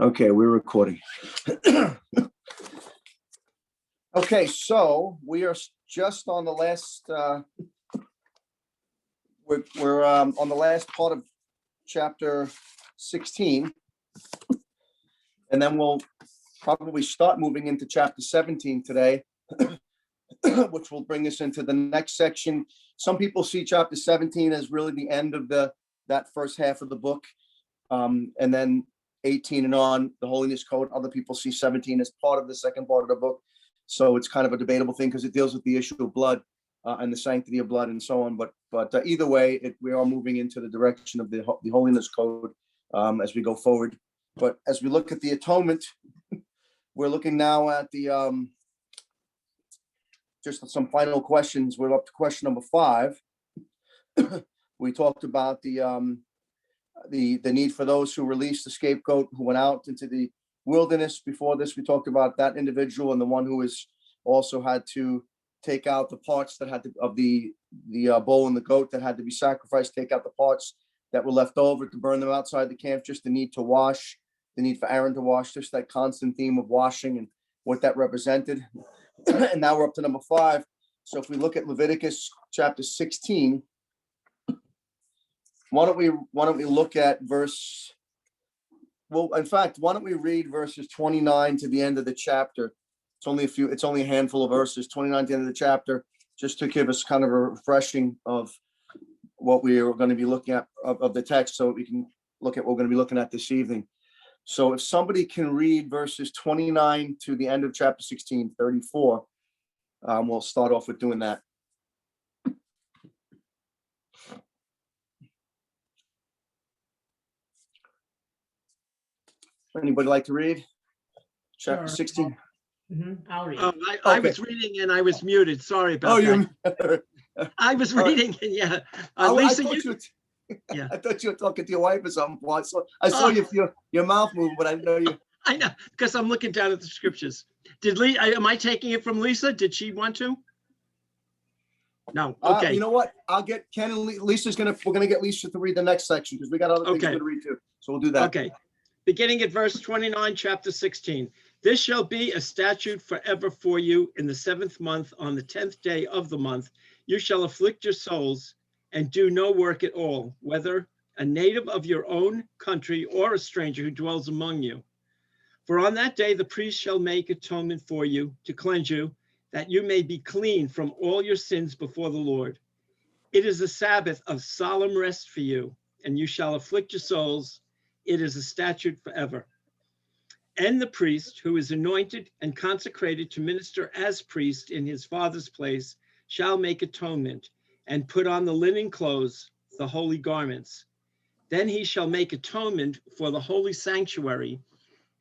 Okay, we're recording. Okay, so we are just on the last. We're on the last part of chapter 16, and then we'll probably start moving into chapter 17 today, which will bring us into the next section. Some people see chapter 17 as really the end of that first half of the book, and then 18 and on, the Holiness Code. Other people see 17 as part of the second part of the book. So it's kind of a debatable thing because it deals with the issue of blood and the sanctity of blood and so on. But either way, we are moving into the direction of the Holiness Code as we go forward. But as we look at the atonement, we're looking now at the just some final questions. We're up to question number 5. We talked about the need for those who released the scapegoat, who went out into the wilderness. Before this, we talked about that individual and the one who is also had to take out the parts that had to, of the bull and the goat that had to be sacrificed, take out the parts that were left over to burn them outside the camp, just the need to wash, the need for Aaron to wash, just that constant theme of washing and what that represented. And now we're up to number 5. So if we look at Leviticus chapter 16, why don't we look at verse, well, in fact, why don't we read verses 29 to the end of the chapter? It's only a handful of verses, 29 to the end of the chapter, just to give us kind of a refreshing of what we are going to be looking at of the text, so we can look at what we're going to be looking at this evening. So if somebody can read verses 29 to the end of chapter 16, 34, we'll start off with doing that. Anybody like to read chapter 16? I'll read. I was reading and I was muted. Sorry about that. I was reading and yeah. Lisa, I thought you were talking to your wife or something. I saw your mouth move, but I didn't know you. I know, because I'm looking down at the scriptures. Am I taking it from Lisa? Did she want to? No. Okay. You know what? I'll get Ken and we're gonna get Lisa to read the next section because we got other things to read too. So we'll do that. Okay. Beginning at verse 29, chapter 16. This shall be a statute forever for you. In the 7th month, on the 10th day of the month, you shall afflict your souls and do no work at all, whether a native of your own country or a stranger who dwells among you. For on that day, the priest shall make atonement for you to cleanse you, that you may be clean from all your sins before the Lord. It is a Sabbath of solemn rest for you, and you shall afflict your souls. It is a statute forever. And the priest who is anointed and consecrated to minister as priest in his father's place shall make atonement and put on the linen clothes, the holy garments. Then he shall make atonement for the holy sanctuary,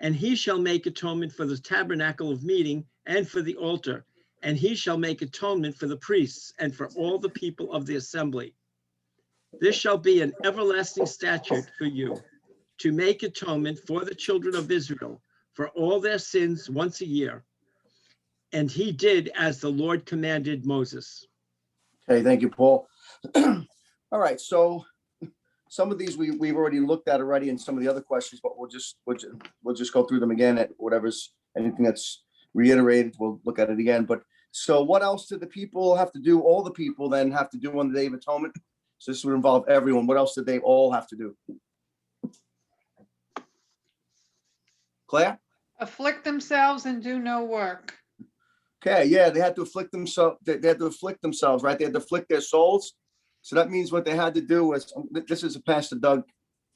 and he shall make atonement for the tabernacle of meeting and for the altar, and he shall make atonement for the priests and for all the people of the assembly. This shall be an everlasting statute for you, to make atonement for the children of Israel for all their sins once a year. And he did as the Lord commanded Moses. Okay, thank you, Paul. All right, so some of these we've already looked at already in some of the other questions, but we'll just go through them again at anything that's reiterated, we'll look at it again. But so what else did the people have to do? All the people then have to do on the Day of Atonement. So this would involve everyone. What else did they all have to do? Claire? Afflict themselves and do no work. Okay, yeah, they had to afflict themselves. They had to afflict themselves, right? They had to afflict their souls. So that means what they had to do was, this is a Pastor Doug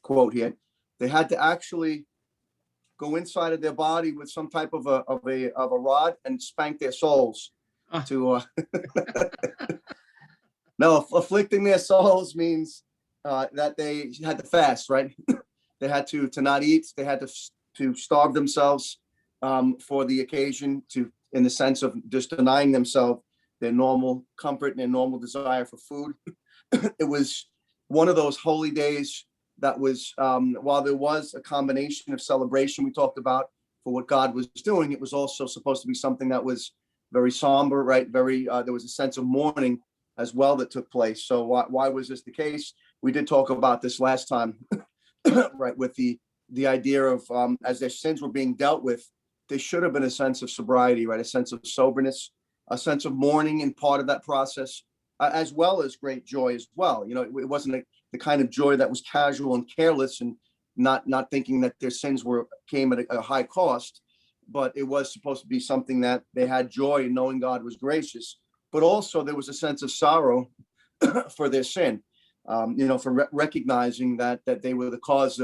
quote here. They had to actually go inside of their body with some type of a rod and spank their souls. No, afflicting their souls means that they had to fast, right? They had to not eat. They had to starve themselves for the occasion, in the sense of just denying themselves their normal comfort and their normal desire for food. It was one of those holy days that was, while there was a combination of celebration we talked about for what God was doing, it was also supposed to be something that was very somber, right? Very, there was a sense of mourning as well that took place. So why was this the case? We did talk about this last time, right? With the the idea of as their sins were being dealt with, there should have been a sense of sobriety, right? A sense of soberness, a sense of mourning in part of that process, as well as great joy as well. You know, it wasn't the kind of joy that was casual and careless and not thinking that their sins came at a high cost, but it was supposed to be something that they had joy in knowing God was gracious, but also there was a sense of sorrow for their sin, you know, for recognizing that they were the cause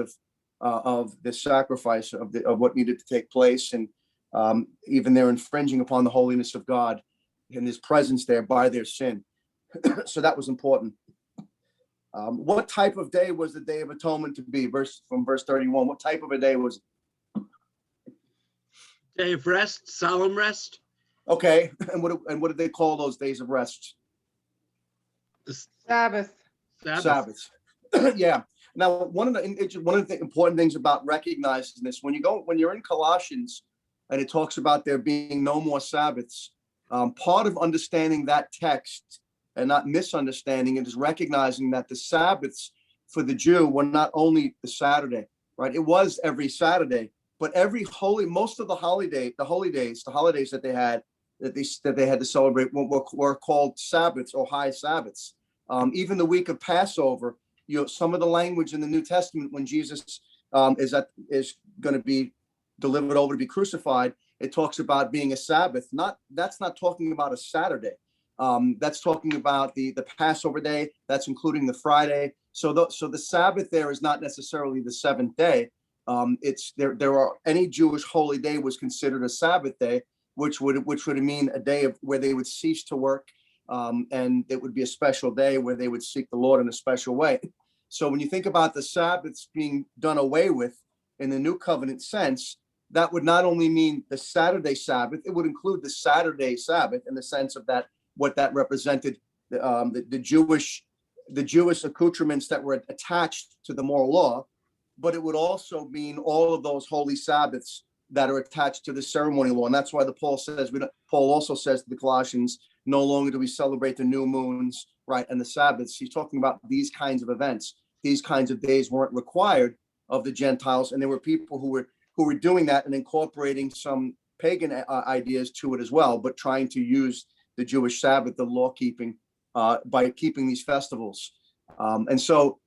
of the sacrifice of what needed to take place, and even they're infringing upon the holiness of God and His presence there by their sin. So that was important. What type of day was the Day of Atonement to be? From verse 31. What type of a day was it? Day of rest, solemn rest. Okay, and what did they call those days of rest? The Sabbath. Sabbaths. Yeah. Now, one of the important things about recognizing this, when you're in Colossians, and it talks about there being no more Sabbaths, part of understanding that text and not misunderstanding it is recognizing that the Sabbaths for the Jew were not only the Saturday, right? It was every Saturday, but most of the holidays that they had to celebrate were called Sabbaths or high Sabbaths. Even the week of Passover, you know, some of the language in the New Testament when Jesus is going to be delivered over to be crucified, it talks about being a Sabbath. That's not talking about a Saturday. That's talking about the Passover day. That's including the Friday. So the Sabbath there is not necessarily the seventh day. It's any Jewish holy day was considered a Sabbath day, which would mean a day where they would cease to work, and it would be a special day where they would seek the Lord in a special way. So when you think about the Sabbaths being done away with in the New Covenant sense, that would not only mean the Saturday Sabbath, it would include the Saturday Sabbath in the sense of that, what that represented, the Jewish accoutrements that were attached to the moral law, but it would also mean all of those holy Sabbaths that are attached to the ceremonial law. And that's why Paul also says to the Colossians, no longer do we celebrate the new moons, right, and the Sabbaths. He's talking about these kinds of events. These kinds of days weren't required of the Gentiles, and there were people who were doing that and incorporating some pagan ideas to it as well, but trying to use the Jewish Sabbath, the law keeping, by keeping these festivals. And so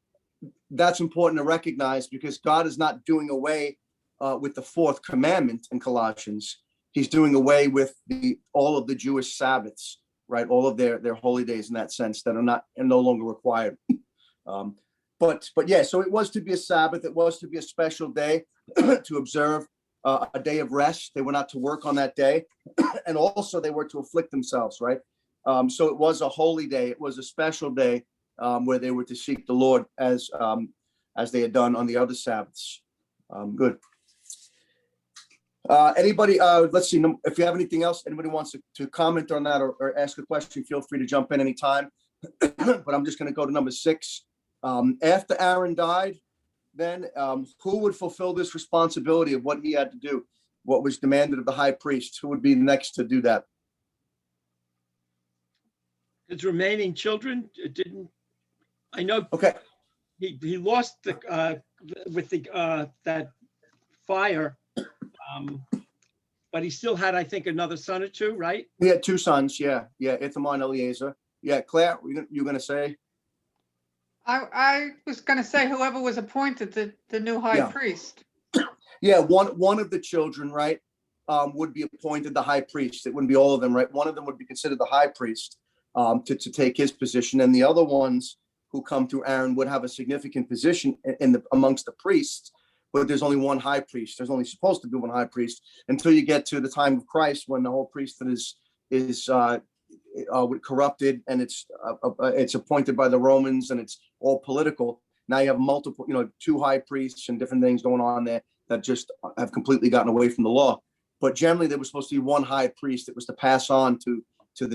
that's important to recognize, because God is not doing away with the fourth commandment in Colossians. He's doing away with all of the Jewish Sabbaths, right? All of their holy days in that sense that are no longer required. But yeah, so it was to be a Sabbath. It was to be a special day to observe a day of rest. They were not to work on that day. And also they were to afflict themselves, right? So it was a holy day. It was a special day where they were to seek the Lord as they had done on the other Sabbaths. Good. Anybody, let's see, if you have anything else, anybody wants to comment on that or ask a question, feel free to jump in anytime. But I'm just going to go to number 6. After Aaron died, then who would fulfill this responsibility of what he had to do, what was demanded of the high priest? Who would be next to do that? His remaining children didn't. I know. Okay. He lost with that fire, but he still had, I think, another son or two, right? He had 2 sons. Yeah. Ithamar and Eliezer. Yeah. Claire, you're going to say? I was going to say whoever was appointed the new high priest. Yeah, one of the children, right, would be appointed the high priest. It wouldn't be all of them, right? One of them would be considered the high priest to take his position, and the other ones who come through Aaron would have a significant position amongst the priests. But there's only one high priest. There's only supposed to be one high priest until you get to the time of Christ, when the whole priesthood is corrupted, and it's appointed by the Romans, and it's all political. Now you have multiple, 2 high priests and different things going on there that just have completely gotten away from the law. But generally, there was supposed to be one high priest that was to pass on to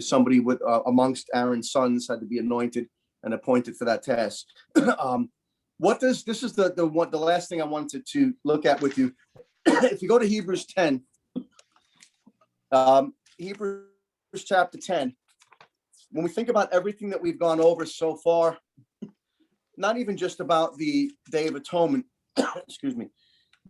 somebody with amongst Aaron's sons had to be anointed and appointed for that task. This is the last thing I wanted to look at with you. If you go to Hebrews 10, Hebrews chapter 10, when we think about everything that we've gone over so far, not even just about the Day of Atonement, excuse me,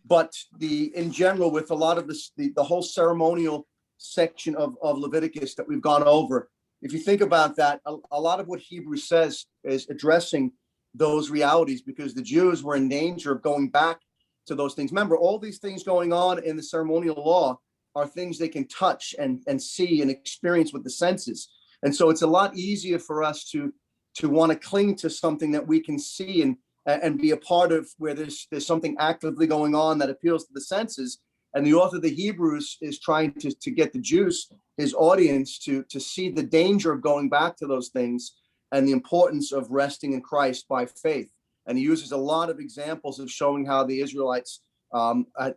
But in general, with a lot of this, the whole ceremonial section of Leviticus that we've gone over, if you think about that, a lot of what Hebrews says is addressing those realities, because the Jews were in danger of going back to those things. Remember, all these things going on in the ceremonial law are things they can touch and see and experience with the senses. And so it's a lot easier for us to want to cling to something that we can see and be a part of, where there's something actively going on that appeals to the senses. And the author of the Hebrews is trying to get the Jews, his audience, to see the danger of going back to those things and the importance of resting in Christ by faith. And he uses a lot of examples of showing how the Israelites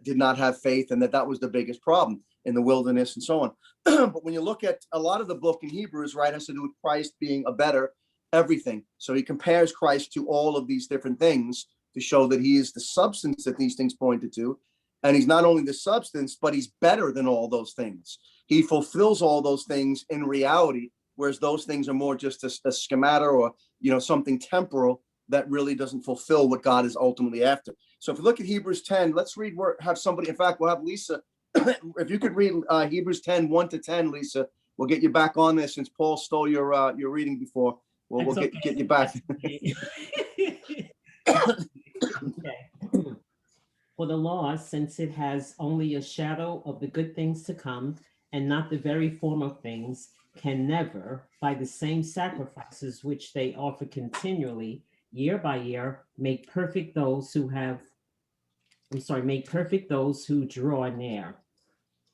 did not have faith, and that was the biggest problem in the wilderness and so on. But when you look at a lot of the book in Hebrews, right, has to do with Christ being a better everything. So he compares Christ to all of these different things to show that he is the substance that these things pointed to. And he's not only the substance, but he's better than all those things. He fulfills all those things in reality, whereas those things are more just a schemata or, something temporal that really doesn't fulfill what God is ultimately after. So if you look at Hebrews 10, let's read, have somebody, in fact, we'll have Lisa, if you could read Hebrews 10, 1-10, Lisa, we'll get you back on this, since Paul stole your reading before. We'll get you back. Okay. For the law, since it has only a shadow of the good things to come and not the very form of things, can never, by the same sacrifices which they offer continually, year by year, make perfect those who draw near.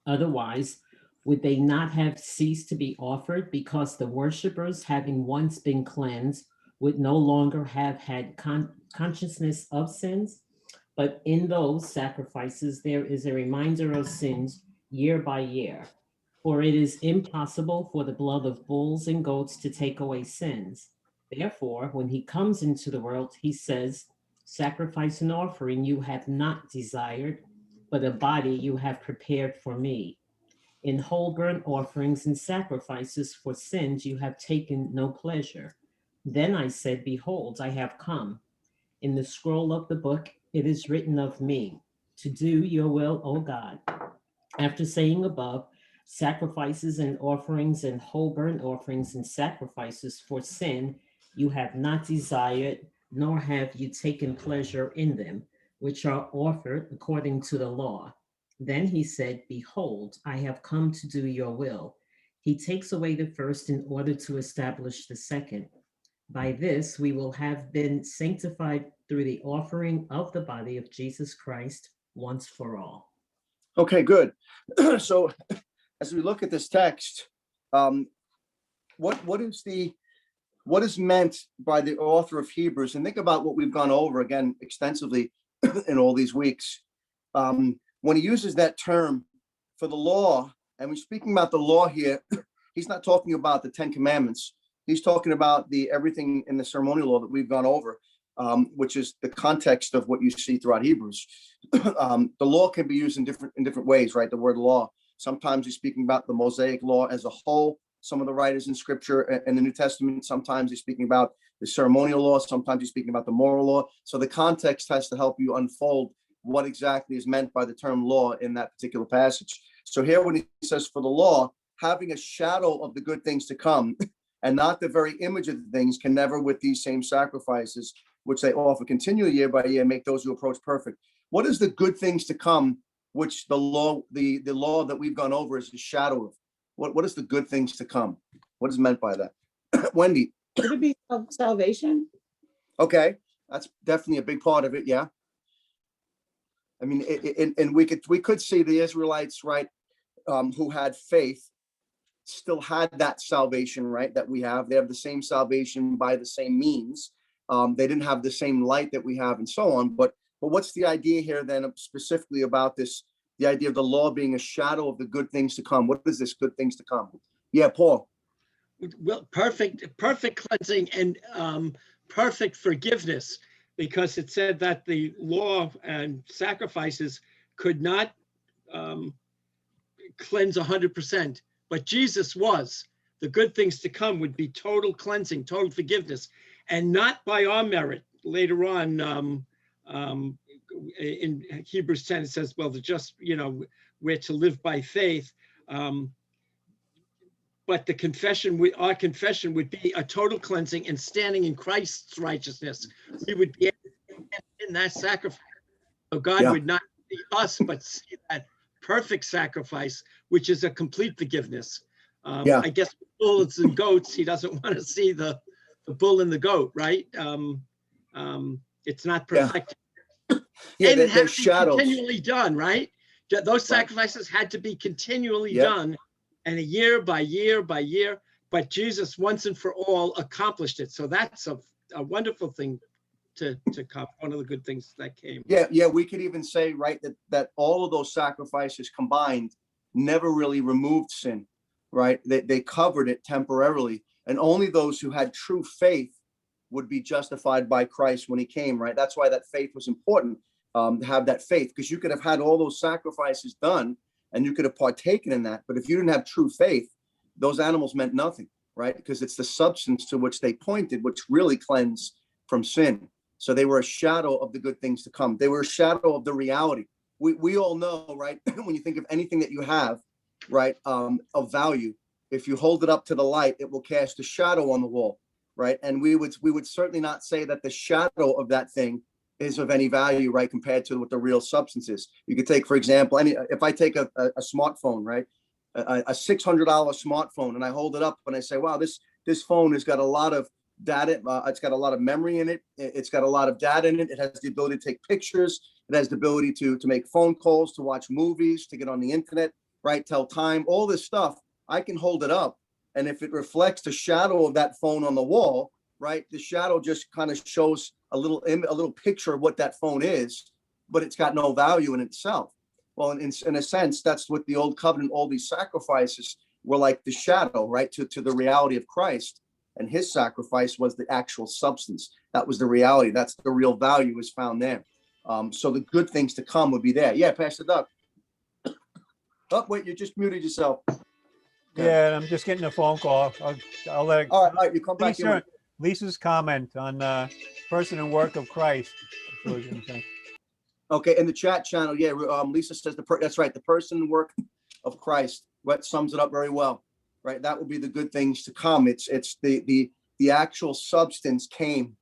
Otherwise, would they not have ceased to be offered, because the worshippers, having once been cleansed, would no longer have had consciousness of sins? But in those sacrifices, there is a reminder of sins year by year. For it is impossible for the blood of bulls and goats to take away sins. Therefore, when he comes into the world, he says, sacrifice and offering you have not desired, but a body you have prepared for me. In whole burnt offerings and sacrifices for sins you have taken no pleasure. Then I said, behold, I have come. In the scroll of the book it is written of me, to do your will, O God. After saying above, sacrifices and offerings and whole burnt offerings and sacrifices for sin you have not desired, nor have you taken pleasure in them, which are offered according to the law. Then he said, behold, I have come to do your will. He takes away the first in order to establish the second. By this we will have been sanctified through the offering of the body of Jesus Christ once for all. Okay, good. So as we look at this text, what is meant by the author of Hebrews? And think about what we've gone over again extensively in all these weeks. When he uses that term for the law, and we're speaking about the law here, he's not talking about the 10 Commandments. He's talking about everything in the ceremonial law that we've gone over, which is the context of what you see throughout Hebrews. The law can be used in different ways, right? The word law. Sometimes he's speaking about the Mosaic law as a whole. Some of the writers in Scripture in the New Testament, sometimes he's speaking about the ceremonial law. Sometimes he's speaking about the moral law. So the context has to help you unfold what exactly is meant by the term law in that particular passage. So here when he says for the law, having a shadow of the good things to come and not the very image of the things, can never with these same sacrifices, which they offer continually year by year, make those who approach perfect. What is the good things to come, which the law that we've gone over is a shadow of? What is the good things to come? What is meant by that? Wendy. Could it be salvation? Okay, that's definitely a big part of it, yeah. I mean, and we could see the Israelites, right, who had faith, still had that salvation, right, that we have. They have the same salvation by the same means. They didn't have the same light that we have and so on. But what's the idea here then specifically about this, the idea of the law being a shadow of the good things to come? What is this good things to come? Yeah, Paul. Well, perfect cleansing and perfect forgiveness, because it said that the law and sacrifices could not cleanse 100%, but Jesus was. The good things to come would be total cleansing, total forgiveness, and not by our merit. Later on, in Hebrews 10, it says, well, we're to live by faith. But our confession would be a total cleansing and standing in Christ's righteousness. We would be in that sacrifice. So God would not see us, but see that perfect sacrifice, which is a complete forgiveness. I guess bulls and goats, he doesn't want to see the bull and the goat, right? It's not perfect. Yeah, and it had to be shadows. continually done, right? Those sacrifices had to be continually done, and year by year by year. But Jesus once and for all accomplished it. So that's a wonderful thing to come. One of the good things that came. Yeah, we could even say, right, that all of those sacrifices combined never really removed sin, right? They covered it temporarily, and only those who had true faith would be justified by Christ when he came, right? That's why that faith was important, to have that faith, because you could have had all those sacrifices done and you could have partaken in that. But if you didn't have true faith, those animals meant nothing, right? Because it's the substance to which they pointed, which really cleansed from sin. So they were a shadow of the good things to come. They were a shadow of the reality. We all know, right? When you think of anything that you have, right, of value, if you hold it up to the light, it will cast a shadow on the wall, right? And we would certainly not say that the shadow of that thing is of any value, right, compared to what the real substance is. You could take, for example, if I take a smartphone, right, a $600 smartphone, and I hold it up and I say, wow, this phone has got a lot of data, it's got a lot of memory in it, it's got a lot of data in it, it has the ability to take pictures, it has the ability to make phone calls, to watch movies, to get on the internet, right, tell time, all this stuff. I can hold it up, and if it reflects the shadow of that phone on the wall, right, the shadow just kind of shows a little picture of what that phone is, but it's got no value in itself. Well, in a sense, that's what the old covenant, all these sacrifices were like the shadow, right, to the reality of Christ. And his sacrifice was the actual substance. That was the reality. That's the real value is found there. So the good things to come would be there. Yeah, Pastor Doug. Oh, wait, you just muted yourself. Yeah, I'm just getting a phone call. I'll let it. All right, you come back in. Lisa's comment on person and work of Christ. Okay, in the chat channel, yeah, Lisa says that's right, the person and work of Christ. What sums it up very well, right? That will be the good things to come. It's the actual substance came,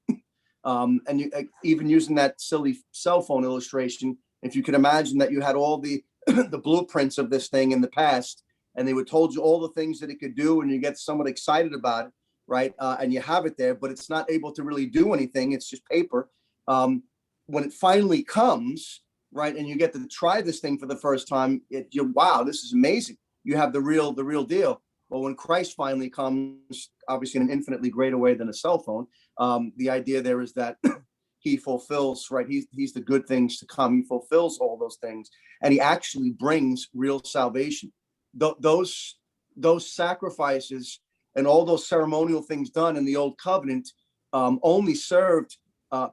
and you even using that silly cell phone illustration. If you could imagine that you had all the the blueprints of this thing in the past, and they would told you all the things that it could do, and you get somewhat excited about it, right? And you have it there, but it's not able to really do anything. It's just paper. When it finally comes, right, and you get to try this thing for the first time, wow, this is amazing. You have the real deal. But when Christ finally comes, obviously in an infinitely greater way than a cell phone, the idea there is that he fulfills, right? He's the good things to come. He fulfills all those things, and he actually brings real salvation. Those sacrifices and all those ceremonial things done in the old covenant only served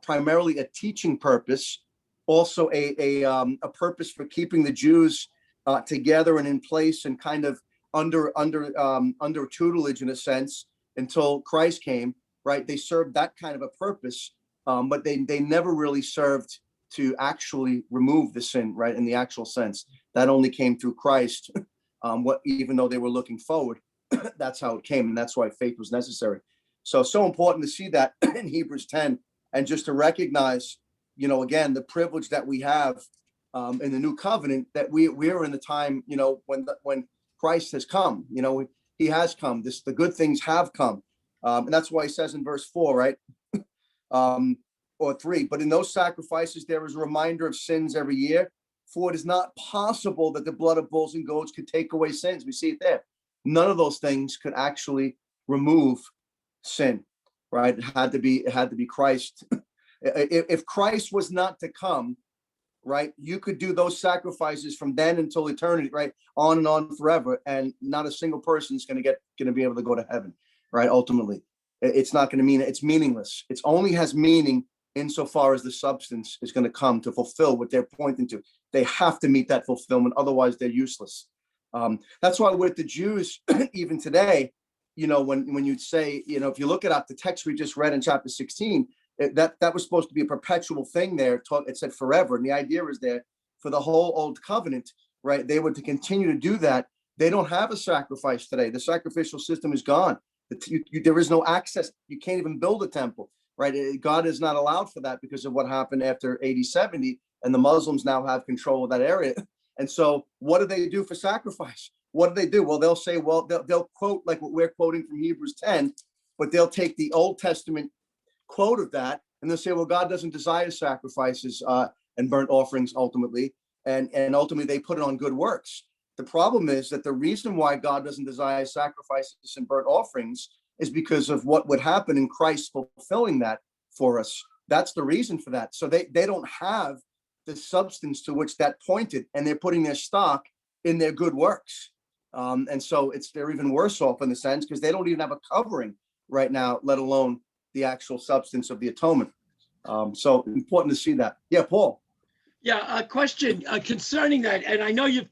primarily a teaching purpose, also a purpose for keeping the Jews together and in place and kind of under tutelage in a sense until Christ came, right? They served that kind of a purpose, but they never really served to actually remove the sin, right? In the actual sense, that only came through Christ. Even though they were looking forward, that's how it came, and that's why faith was necessary. So important to see that in Hebrews 10. And just to recognize, again, the privilege that we have in the new covenant, that we're in the time, when Christ has come, he has come. The good things have come. And that's why he says in verse 4, right? Or 3, but in those sacrifices, there is a reminder of sins every year, for it is not possible that the blood of bulls and goats could take away sins. We see it there. None of those things could actually remove sin. Right? It had to be Christ. If Christ was not to come, right, you could do those sacrifices from then until eternity, right, on and on forever, and not a single person is going to be able to go to heaven, right? Ultimately, it's not going to mean it's meaningless. It only has meaning insofar as the substance is going to come to fulfill what they're pointing to. They have to meet that fulfillment, otherwise they're useless. That's why with the Jews, even today, when you'd say, if you look at the text we just read in chapter 16, that was supposed to be a perpetual thing there. It said forever. And the idea is there for the whole old covenant, right? They were to continue to do that. They don't have a sacrifice today. The sacrificial system is gone. There is no access. You can't even build a temple, right? God is not allowed for that because of what happened after AD 70, and the Muslims now have control of that area. And so what do they do for sacrifice? What do they do? Well, they'll say, well, they'll quote like what we're quoting from Hebrews 10, but they'll take the Old Testament quote of that, and they'll say, well, God doesn't desire sacrifices and burnt offerings ultimately, and ultimately they put it on good works. The problem is that the reason why God doesn't desire sacrifices and burnt offerings is because of what would happen in Christ fulfilling that for us. That's the reason for that. So they don't have the substance to which that pointed, and they're putting their stock in their good works. And so they're even worse off in a sense because they don't even have a covering right now, let alone the actual substance of the atonement. So important to see that. Yeah, Paul. Yeah, a question concerning that. And I know you've,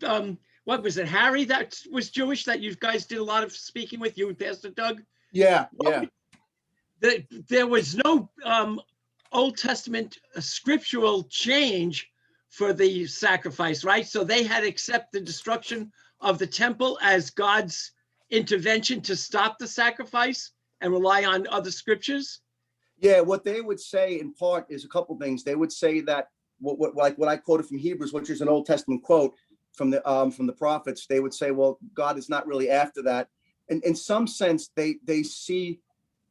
what was it, Harry that was Jewish that you guys did a lot of speaking with, you and Pastor Doug? Yeah. There was no Old Testament scriptural change for the sacrifice, right? So they had to accept the destruction of the temple as God's intervention to stop the sacrifice and rely on other scriptures? Yeah, what they would say in part is a couple things. They would say that what I quoted from Hebrews, which is an Old Testament quote from the prophets, they would say, well, God is not really after that. And in some sense, they see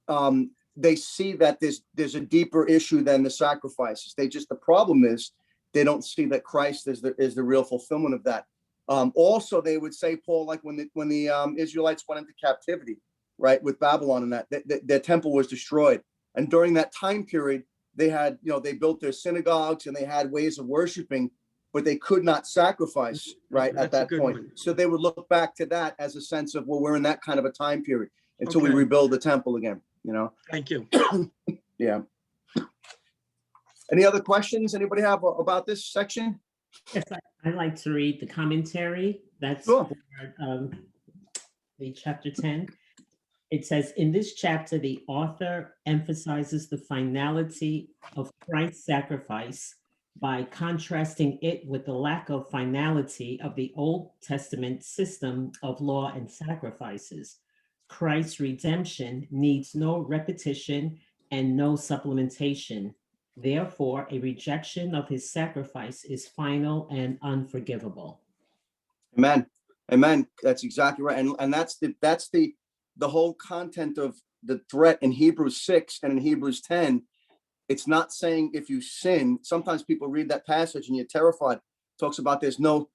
that there's a deeper issue than the sacrifices. The problem is they don't see that Christ is the real fulfillment of that. Also, they would say, Paul, like when the Israelites went into captivity, right, with Babylon and that their temple was destroyed. And during that time period, they had, they built their synagogues and they had ways of worshiping, but they could not sacrifice, right, at that point. So they would look back to that as a sense of, well, we're in that kind of a time period until we rebuild the temple again, Thank you. Yeah. Any other questions anybody have about this section? Yes, I'd like to read the commentary. That's Sure. for the chapter 10. It says, in this chapter, the author emphasizes the finality of Christ's sacrifice by contrasting it with the lack of finality of the Old Testament system of law and sacrifices. Christ's redemption needs no repetition and no supplementation. Therefore, a rejection of his sacrifice is final and unforgivable. Amen. Amen. That's exactly right. And that's the whole content of the threat in Hebrews 6 and in Hebrews 10. It's not saying if you sin. Sometimes people read that passage and you're terrified. It talks about there's no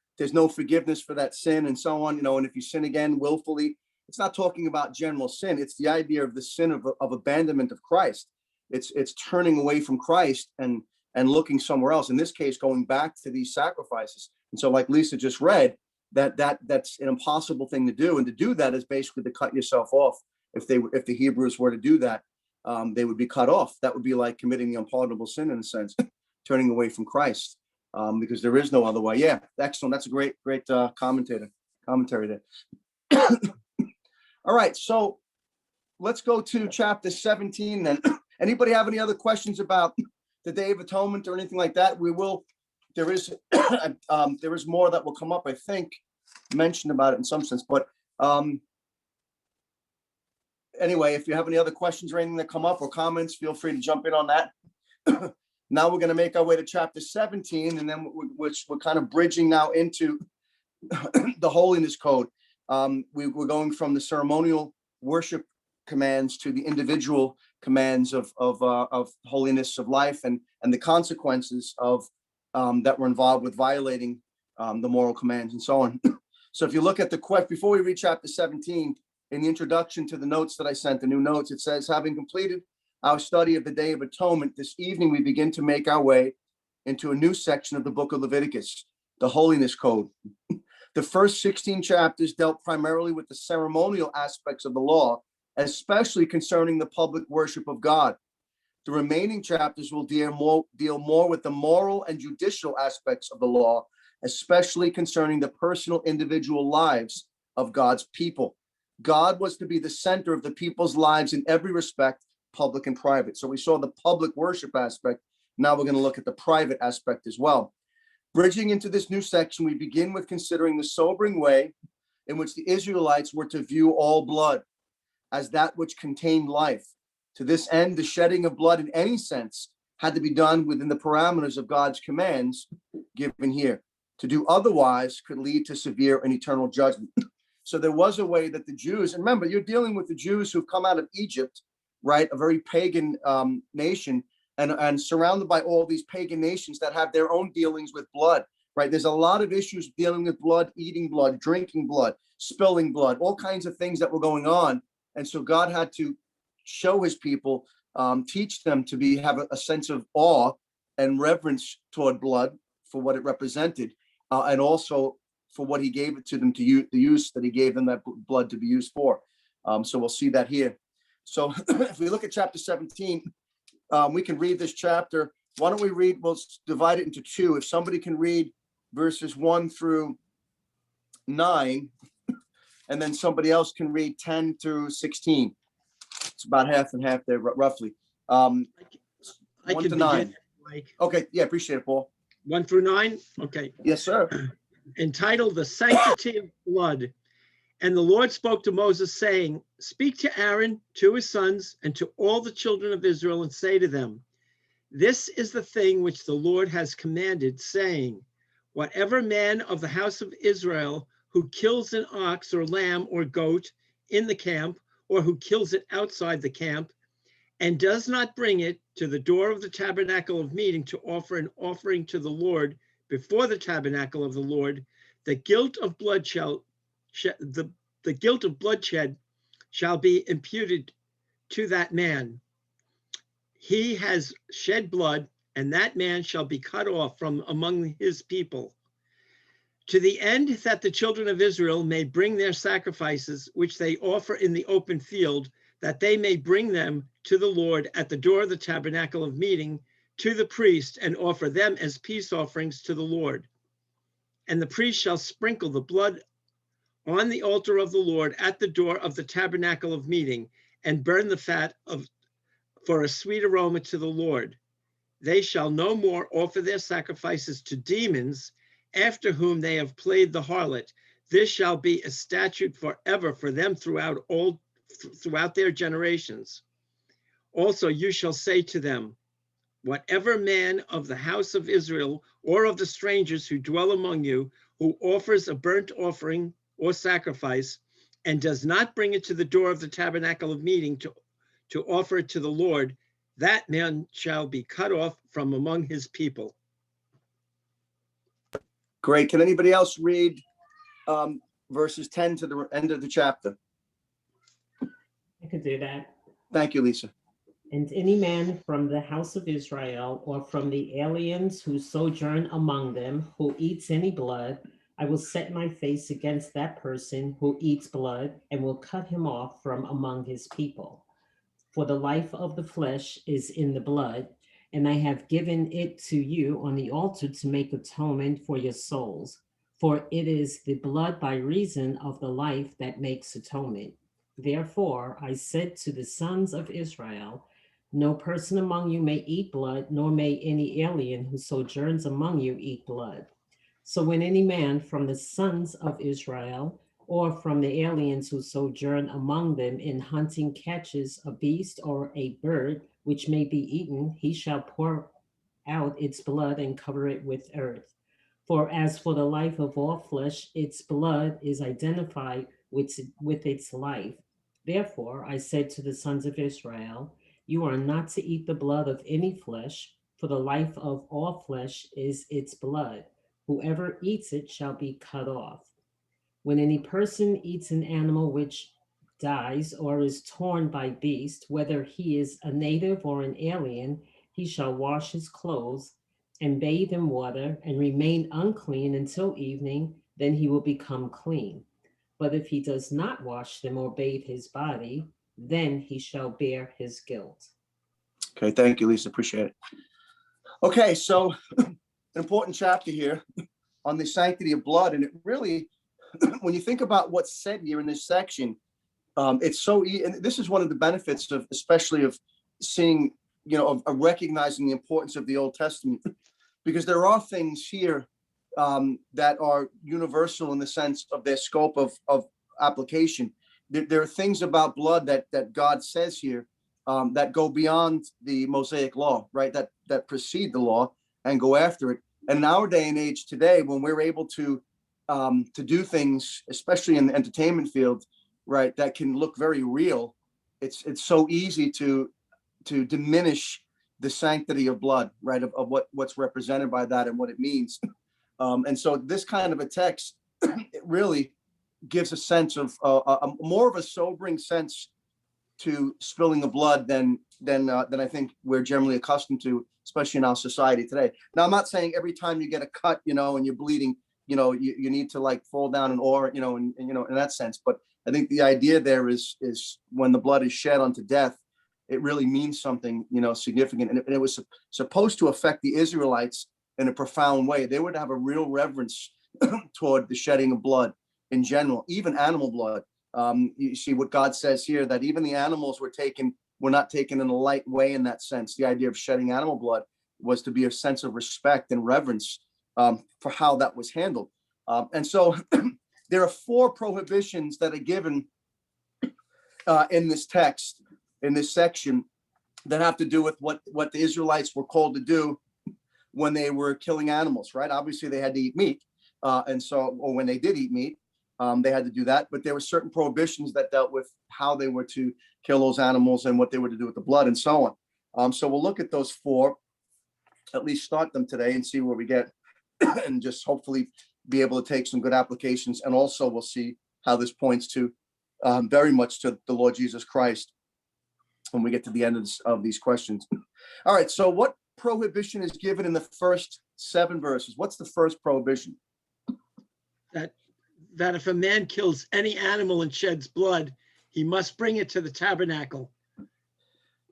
forgiveness for that sin and so on, and if you sin again willfully, it's not talking about general sin. It's the idea of the sin of abandonment of Christ. It's turning away from Christ and looking somewhere else. In this case, going back to these sacrifices. And so, like Lisa just read, that's an impossible thing to do. And to do that is basically to cut yourself off. If the Hebrews were to do that, they would be cut off. That would be like committing the unpardonable sin in a sense, turning away from Christ, because there is no other way. Yeah, excellent. That's a great commentary there. All right, so let's go to chapter 17 then. Anybody have any other questions about the Day of Atonement or anything like that? There is more that will come up, I think, mentioned about it in some sense. But anyway, if you have any other questions or anything that come up or comments, feel free to jump in on that. Now we're going to make our way to chapter 17, and then we're kind of bridging now into the holiness code. We're going from the ceremonial worship commands to the individual commands of holiness of life and the consequences of that were involved with violating the moral commands and so on. So if you look at before we read chapter 17, in the introduction to the notes that I sent, the new notes, it says, having completed our study of the Day of Atonement, this evening we begin to make our way into a new section of the book of Leviticus, the holiness code. The first 16 chapters dealt primarily with the ceremonial aspects of the law, especially concerning the public worship of God. The remaining chapters will deal more with the moral and judicial aspects of the law, especially concerning the personal individual lives of God's people. God was to be the center of the people's lives in every respect, public and private. So we saw the public worship aspect. Now we're going to look at the private aspect as well. Bridging into this new section, we begin with considering the sobering way in which the Israelites were to view all blood as that which contained life. To this end, the shedding of blood in any sense had to be done within the parameters of God's commands given here. To do otherwise could lead to severe and eternal judgment. So there was a way that the Jews, and remember, you're dealing with the Jews who've come out of Egypt, right? A very pagan nation, and surrounded by all these pagan nations that have their own dealings with blood, right? There's a lot of issues dealing with blood, eating blood, drinking blood, spilling blood, all kinds of things that were going on. And so God had to show his people, teach them to have a sense of awe and reverence toward blood for what it represented, and also for what he gave it to them to use, the use that he gave them that blood to be used for. So we'll see that here. So if we look at chapter 17, we can read this chapter. Why don't we read, we'll divide it into two. If somebody can read verses 1 through 9, and then somebody else can read 10 through 16. It's about half and half there, roughly. I 1 can to 9. begin, Mike. Okay, yeah, appreciate it, Paul. 1 through 9? Okay. Yes, sir. Entitled The Sanctity of Blood. And the Lord spoke to Moses, saying, Speak to Aaron, to his sons, and to all the children of Israel, and say to them, This is the thing which the Lord has commanded, saying, Whatever man of the house of Israel who kills an ox or lamb or goat in the camp, or who kills it outside the camp, and does not bring it to the door of the tabernacle of meeting to offer an offering to the Lord before the tabernacle of the Lord, the guilt of bloodshed shall be imputed to that man. He has shed blood, and that man shall be cut off from among his people. To the end that the children of Israel may bring their sacrifices, which they offer in the open field, that they may bring them to the Lord at the door of the tabernacle of meeting, to the priest, and offer them as peace offerings to the Lord. And the priest shall sprinkle the blood on the altar of the Lord at the door of the tabernacle of meeting, and burn the fat for a sweet aroma to the Lord. They shall no more offer their sacrifices to demons, after whom they have played the harlot. This shall be a statute forever for them throughout their generations. Also you shall say to them, Whatever man of the house of Israel or of the strangers who dwell among you, who offers a burnt offering or sacrifice, and does not bring it to the door of the tabernacle of meeting to offer it to the Lord, that man shall be cut off from among his people. Great. Can anybody else read verses 10 to the end of the chapter? I could do that. Thank you, Lisa. And any man from the house of Israel or from the aliens who sojourn among them who eats any blood, I will set my face against that person who eats blood and will cut him off from among his people. For the life of the flesh is in the blood, and I have given it to you on the altar to make atonement for your souls. For it is the blood by reason of the life that makes atonement. Therefore, I said to the sons of Israel, no person among you may eat blood, nor may any alien who sojourns among you eat blood. So when any man from the sons of Israel or from the aliens who sojourn among them in hunting catches a beast or a bird which may be eaten, he shall pour out its blood and cover it with earth. For as for the life of all flesh, its blood is identified with its life. Therefore, I said to the sons of Israel, you are not to eat the blood of any flesh, for the life of all flesh is its blood. Whoever eats it shall be cut off. When any person eats an animal which dies or is torn by beast, whether he is a native or an alien, he shall wash his clothes and bathe in water and remain unclean until evening, then he will become clean. But if he does not wash them or bathe his body, then he shall bear his guilt. Okay, thank you, Lisa. Appreciate it. Okay, so an important chapter here on the sanctity of blood. And it really, when you think about what's said here in this section, it's so easy. And this is one of the benefits of, especially of seeing, of recognizing the importance of the Old Testament, because there are things here that are universal in the sense of their scope of application. There are things about blood that God says here that go beyond the Mosaic law, right? That precede the law and go after it. And in our day and age today, when we're able to do things, especially in the entertainment field, right, that can look very real, it's so easy to diminish the sanctity of blood, right, of what's represented by that and what it means. And so this kind of a text, it really gives a sense of more of a sobering sense to spilling the blood than I think we're generally accustomed to, especially in our society today. Now, I'm not saying every time you get a cut, and you're bleeding, you need to like fall down and in that sense. But I think the idea there is when the blood is shed unto death, it really means something, significant. And it was supposed to affect the Israelites in a profound way. They would have a real reverence toward the shedding of blood in general, even animal blood. You see what God says here, that even the animals were not taken in a light way in that sense. The idea of shedding animal blood was to be a sense of respect and reverence for how that was handled. And so there are 4 prohibitions that are given in this text, in this section, that have to do with what the Israelites were called to do when they were killing animals, right? Obviously, they had to eat meat. Or when they did eat meat, they had to do that. But there were certain prohibitions that dealt with how they were to kill those animals and what they were to do with the blood and so on. So we'll look at those 4, at least start them today and see where we get, and just hopefully be able to take some good applications. And also we'll see how this points to very much to the Lord Jesus Christ when we get to the end of these questions. All right, so what prohibition is given in the first 7 verses? What's the first prohibition? That if a man kills any animal and sheds blood, he must bring it to the tabernacle.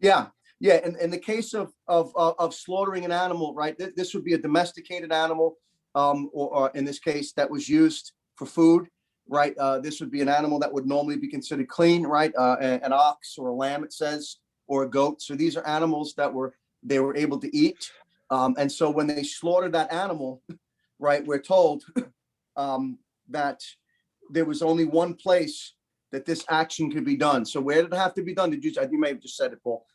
Yeah. In the case of slaughtering an animal, right? This would be a domesticated animal, or in this case, that was used for food, right? This would be an animal that would normally be considered clean, right? An ox or a lamb, it says, or a goat. So these are animals that they were able to eat. And so when they slaughtered that animal, right, we're told that there was only one place that this action could be done. So where did it have to be done? You may have just said it, Paul.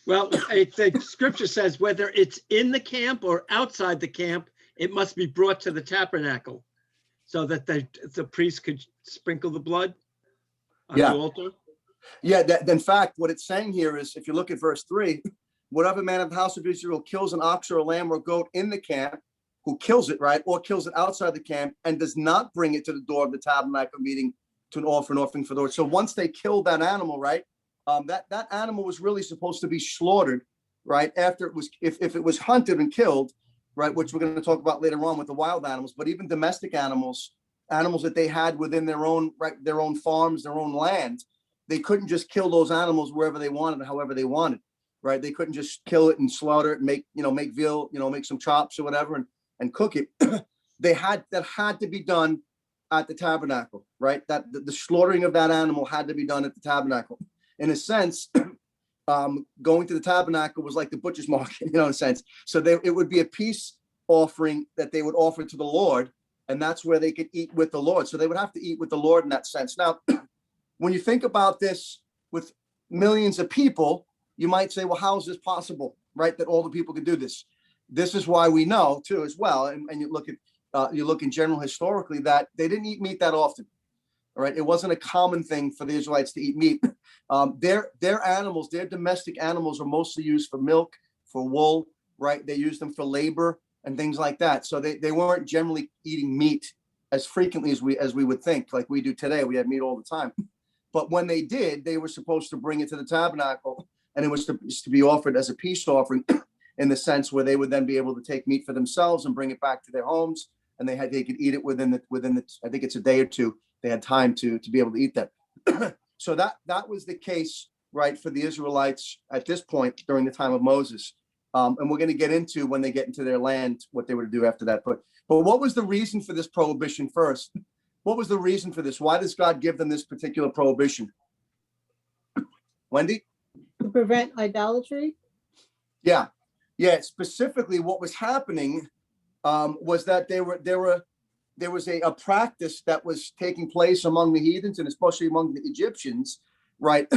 Well, the scripture says whether it's in the camp or outside the camp, it must be brought to the tabernacle so that the priest could sprinkle the blood on the altar. Yeah, in fact, what it's saying here is, if you look at verse 3, whatever man of the house of Israel kills an ox or a lamb or a goat in the camp, who kills it, right, or kills it outside the camp and does not bring it to the door of the tabernacle meeting to an offering for the Lord. So once they killed that animal, right, that animal was really supposed to be slaughtered, right, after it was, if it was hunted and killed, right, which we're going to talk about later on with the wild animals, but even domestic animals that they had within their own, right, their own farms, their own land, they couldn't just kill those animals wherever they wanted, however they wanted, right? They couldn't just kill it and slaughter it and make veal, make some chops or whatever and cook it. That had to be done at the tabernacle, right? That the slaughtering of that animal had to be done at the tabernacle. In a sense, going to the tabernacle was like the butcher's market, in a sense. So it would be a peace offering that they would offer to the Lord, and that's where they could eat with the Lord. So they would have to eat with the Lord in that sense. Now, when you think about this with millions of people, you might say, well, how is this possible, right? That all the people could do this. This is why we know too, as well. And you look in general historically that they didn't eat meat that often. All right. It wasn't a common thing for the Israelites to eat meat. Their animals, their domestic animals are mostly used for milk, for wool, right? They used them for labor and things like that. So they weren't generally eating meat as frequently as we would think, like we do today. We have meat all the time. But when they did, they were supposed to bring it to the tabernacle, and it was to be offered as a peace offering in the sense where they would then be able to take meat for themselves and bring it back to their homes. And they could eat it within the, I think it's a day or two. They had time to be able to eat that. So that was the case, right, for the Israelites at this point during the time of Moses. And we're going to get into, when they get into their land, what they were to do after that. But what was the reason for this prohibition first? What was the reason for this? Why does God give them this particular prohibition? Wendy? To prevent idolatry? Yeah, yeah. Specifically, what was happening was that there was a practice that was taking place among the heathens and especially among the Egyptians, right,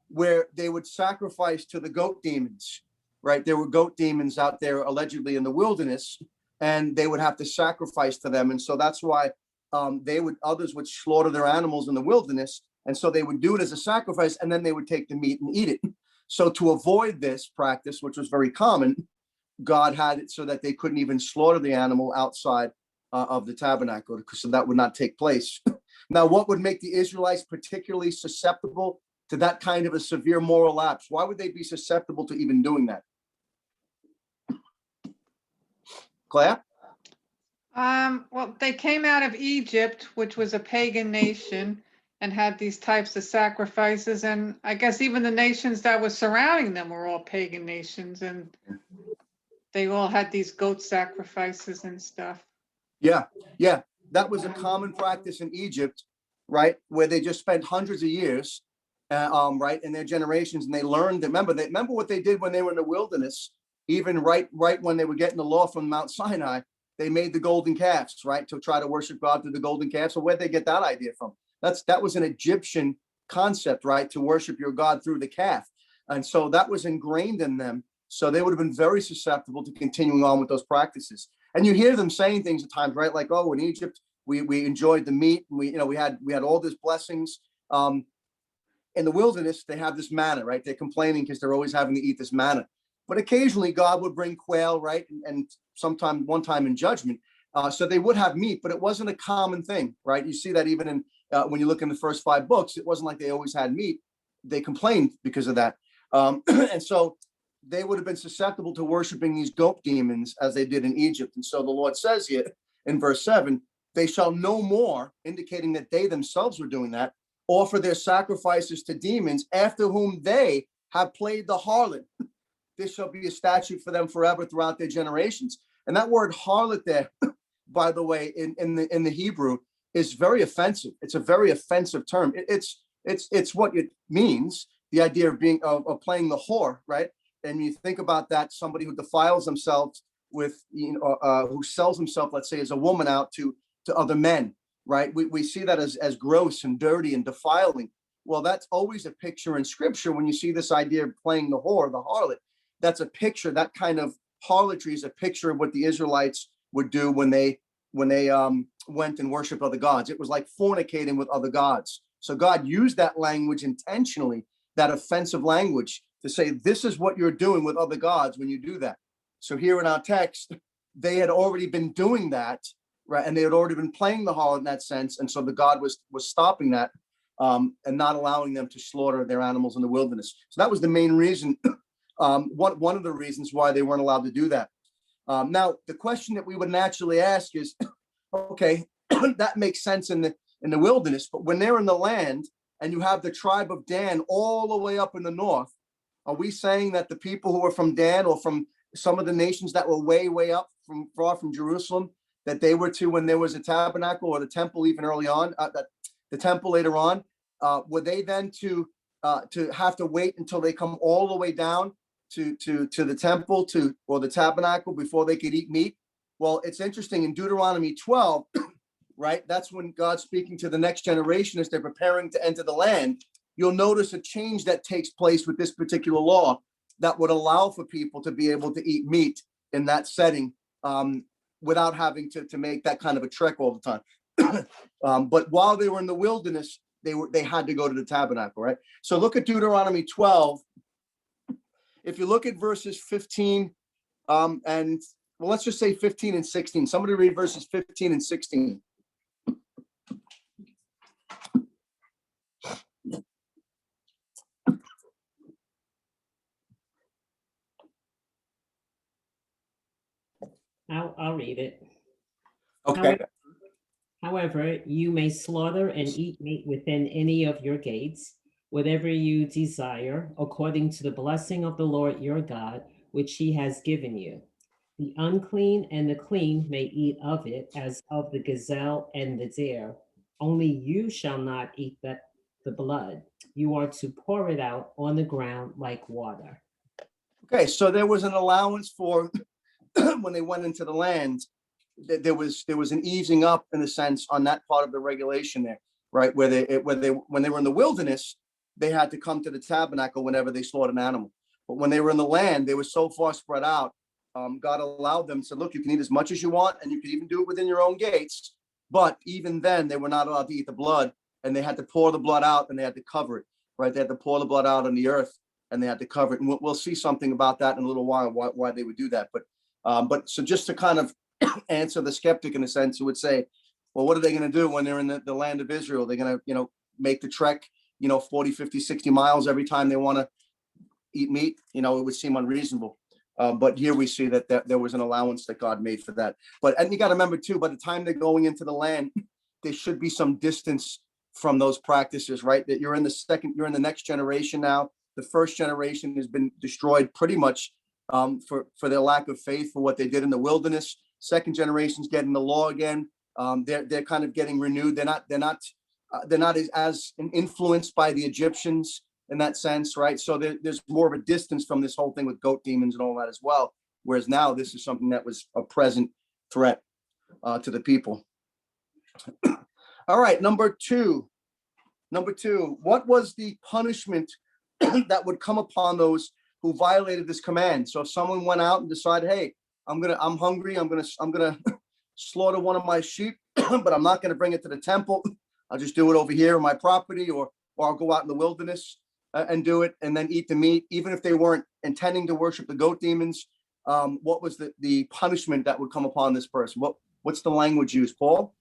where they would sacrifice to the goat demons, right? There were goat demons out there allegedly in the wilderness, and they would have to sacrifice to them, and so that's why others would slaughter their animals in the wilderness, and so they would do it as a sacrifice, and then they would take the meat and eat it. So to avoid this practice, which was very common, God had it so that they couldn't even slaughter the animal outside of the tabernacle, so that would not take place. Now, what would make the Israelites particularly susceptible to that kind of a severe moral lapse? Why would they be susceptible to even doing that? Claire? Well, they came out of Egypt, which was a pagan nation, and had these types of sacrifices. And I guess even the nations that were surrounding them were all pagan nations, and they all had these goat sacrifices and stuff. Yeah, yeah. That was a common practice in Egypt, right? Where they just spent hundreds of years, right, in their generations, and they learned. Remember what they did when they were in the wilderness. Even right when they were getting the law from Mount Sinai, they made the golden calves, right, to try to worship God through the golden calves. So where'd they get that idea from? That was an Egyptian concept, right, to worship your God through the calf, and so that was ingrained in them. So they would have been very susceptible to continuing on with those practices. And you hear them saying things at times, right? Like, oh, in Egypt, we enjoyed the meat, and we had all these blessings. In the wilderness, they have this manna, right? They're complaining because they're always having to eat this manna. But occasionally God would bring quail, right? And sometime one time in judgment. So they would have meat, but it wasn't a common thing, right? You see that even in when you look in the first 5 books, it wasn't like they always had meat. They complained because of that. And so they would have been susceptible to worshiping these goat demons as they did in Egypt. And so the Lord says here in verse 7, they shall no more, indicating that they themselves were doing that, offer their sacrifices to demons after whom they have played the harlot. This shall be a statute for them forever throughout their generations. And that word harlot there, by the way, in the Hebrew is very offensive. It's a very offensive term. It's what it means, the idea of being of playing the whore, right? And you think about that, somebody who defiles themselves with, who sells himself, let's say, as a woman out to other men, right? We see that as gross and dirty and defiling. Well, that's always a picture in scripture. When you see this idea of playing the whore, the harlot, that's a picture. That kind of harlotry is a picture of what the Israelites would do when they went and worshiped other gods. It was like fornicating with other gods. So God used that language intentionally, that offensive language, to say, this is what you're doing with other gods when you do that. So here in our text, they had already been doing that, right? And they had already been playing the harlot in that sense. And so the God was stopping that and not allowing them to slaughter their animals in the wilderness. So that was the main reason, one of the reasons why they weren't allowed to do that. Now, the question that we would naturally ask is, okay, that makes sense in the wilderness, but when they're in the land and you have the tribe of Dan all the way up in the north, are we saying that the people who are from Dan or from some of the nations that were way, way up far from Jerusalem, that they were to, when there was a tabernacle or the temple even early on, the temple later on, were they then to have to wait until they come all the way down to the temple or the tabernacle before they could eat meat? Well, it's interesting in Deuteronomy 12, right? That's when God's speaking to the next generation as they're preparing to enter the land. You'll notice a change that takes place with this particular law that would allow for people to be able to eat meat in that setting without having to make that kind of a trek all the time. But while they were in the wilderness, they had to go to the tabernacle, right? So look at Deuteronomy 12. If you look at verses 15 and well, let's just say 15 and 16. Somebody read verses 15 and 16. I'll read it. Okay. However, you may slaughter and eat meat within any of your gates, whatever you desire, according to the blessing of the Lord your God, which he has given you. The unclean and the clean may eat of it, as of the gazelle and the deer. Only you shall not eat the the blood. You are to pour it out on the ground like water. Okay, so there was an allowance for when they went into the land. There was an easing up in a sense on that part of the regulation there, right? When they were in the wilderness, they had to come to the tabernacle whenever they slaughtered an animal. But when they were in the land, they were so far spread out. God allowed them, said, look, you can eat as much as you want, and you can even do it within your own gates. But even then, they were not allowed to eat the blood, and they had to pour the blood out, and they had to cover it, right? They had to pour the blood out on the earth, and they had to cover it. And we'll see something about that in a little while, why they would do that. But so just to kind of answer the skeptic in a sense, who would say, well, what are they going to do when they're in the land of Israel? They're going to, make the trek, 40, 50, 60 miles every time they want to eat meat. It would seem unreasonable. But here we see that there was an allowance that God made for that. And you got to remember too, by the time they're going into the land, there should be some distance from those practices, right? That you're in the next generation now. The first generation has been destroyed pretty much for their lack of faith, for what they did in the wilderness. Second generation's getting the law again. They're kind of getting renewed. They're not as influenced by the Egyptians in that sense, right? So there's more of a distance from this whole thing with goat demons and all that as well. Whereas now this is something that was a present threat to the people. All right, number two, what was the punishment that would come upon those who violated this command? So if someone went out and decided, hey, I'm hungry, I'm gonna slaughter one of my sheep, but I'm not gonna bring it to the temple. I'll just do it over here on my property, or I'll go out in the wilderness and do it, and then eat the meat, even if they weren't intending to worship the goat demons. What was the punishment that would come upon this person? What's the language used, Paul?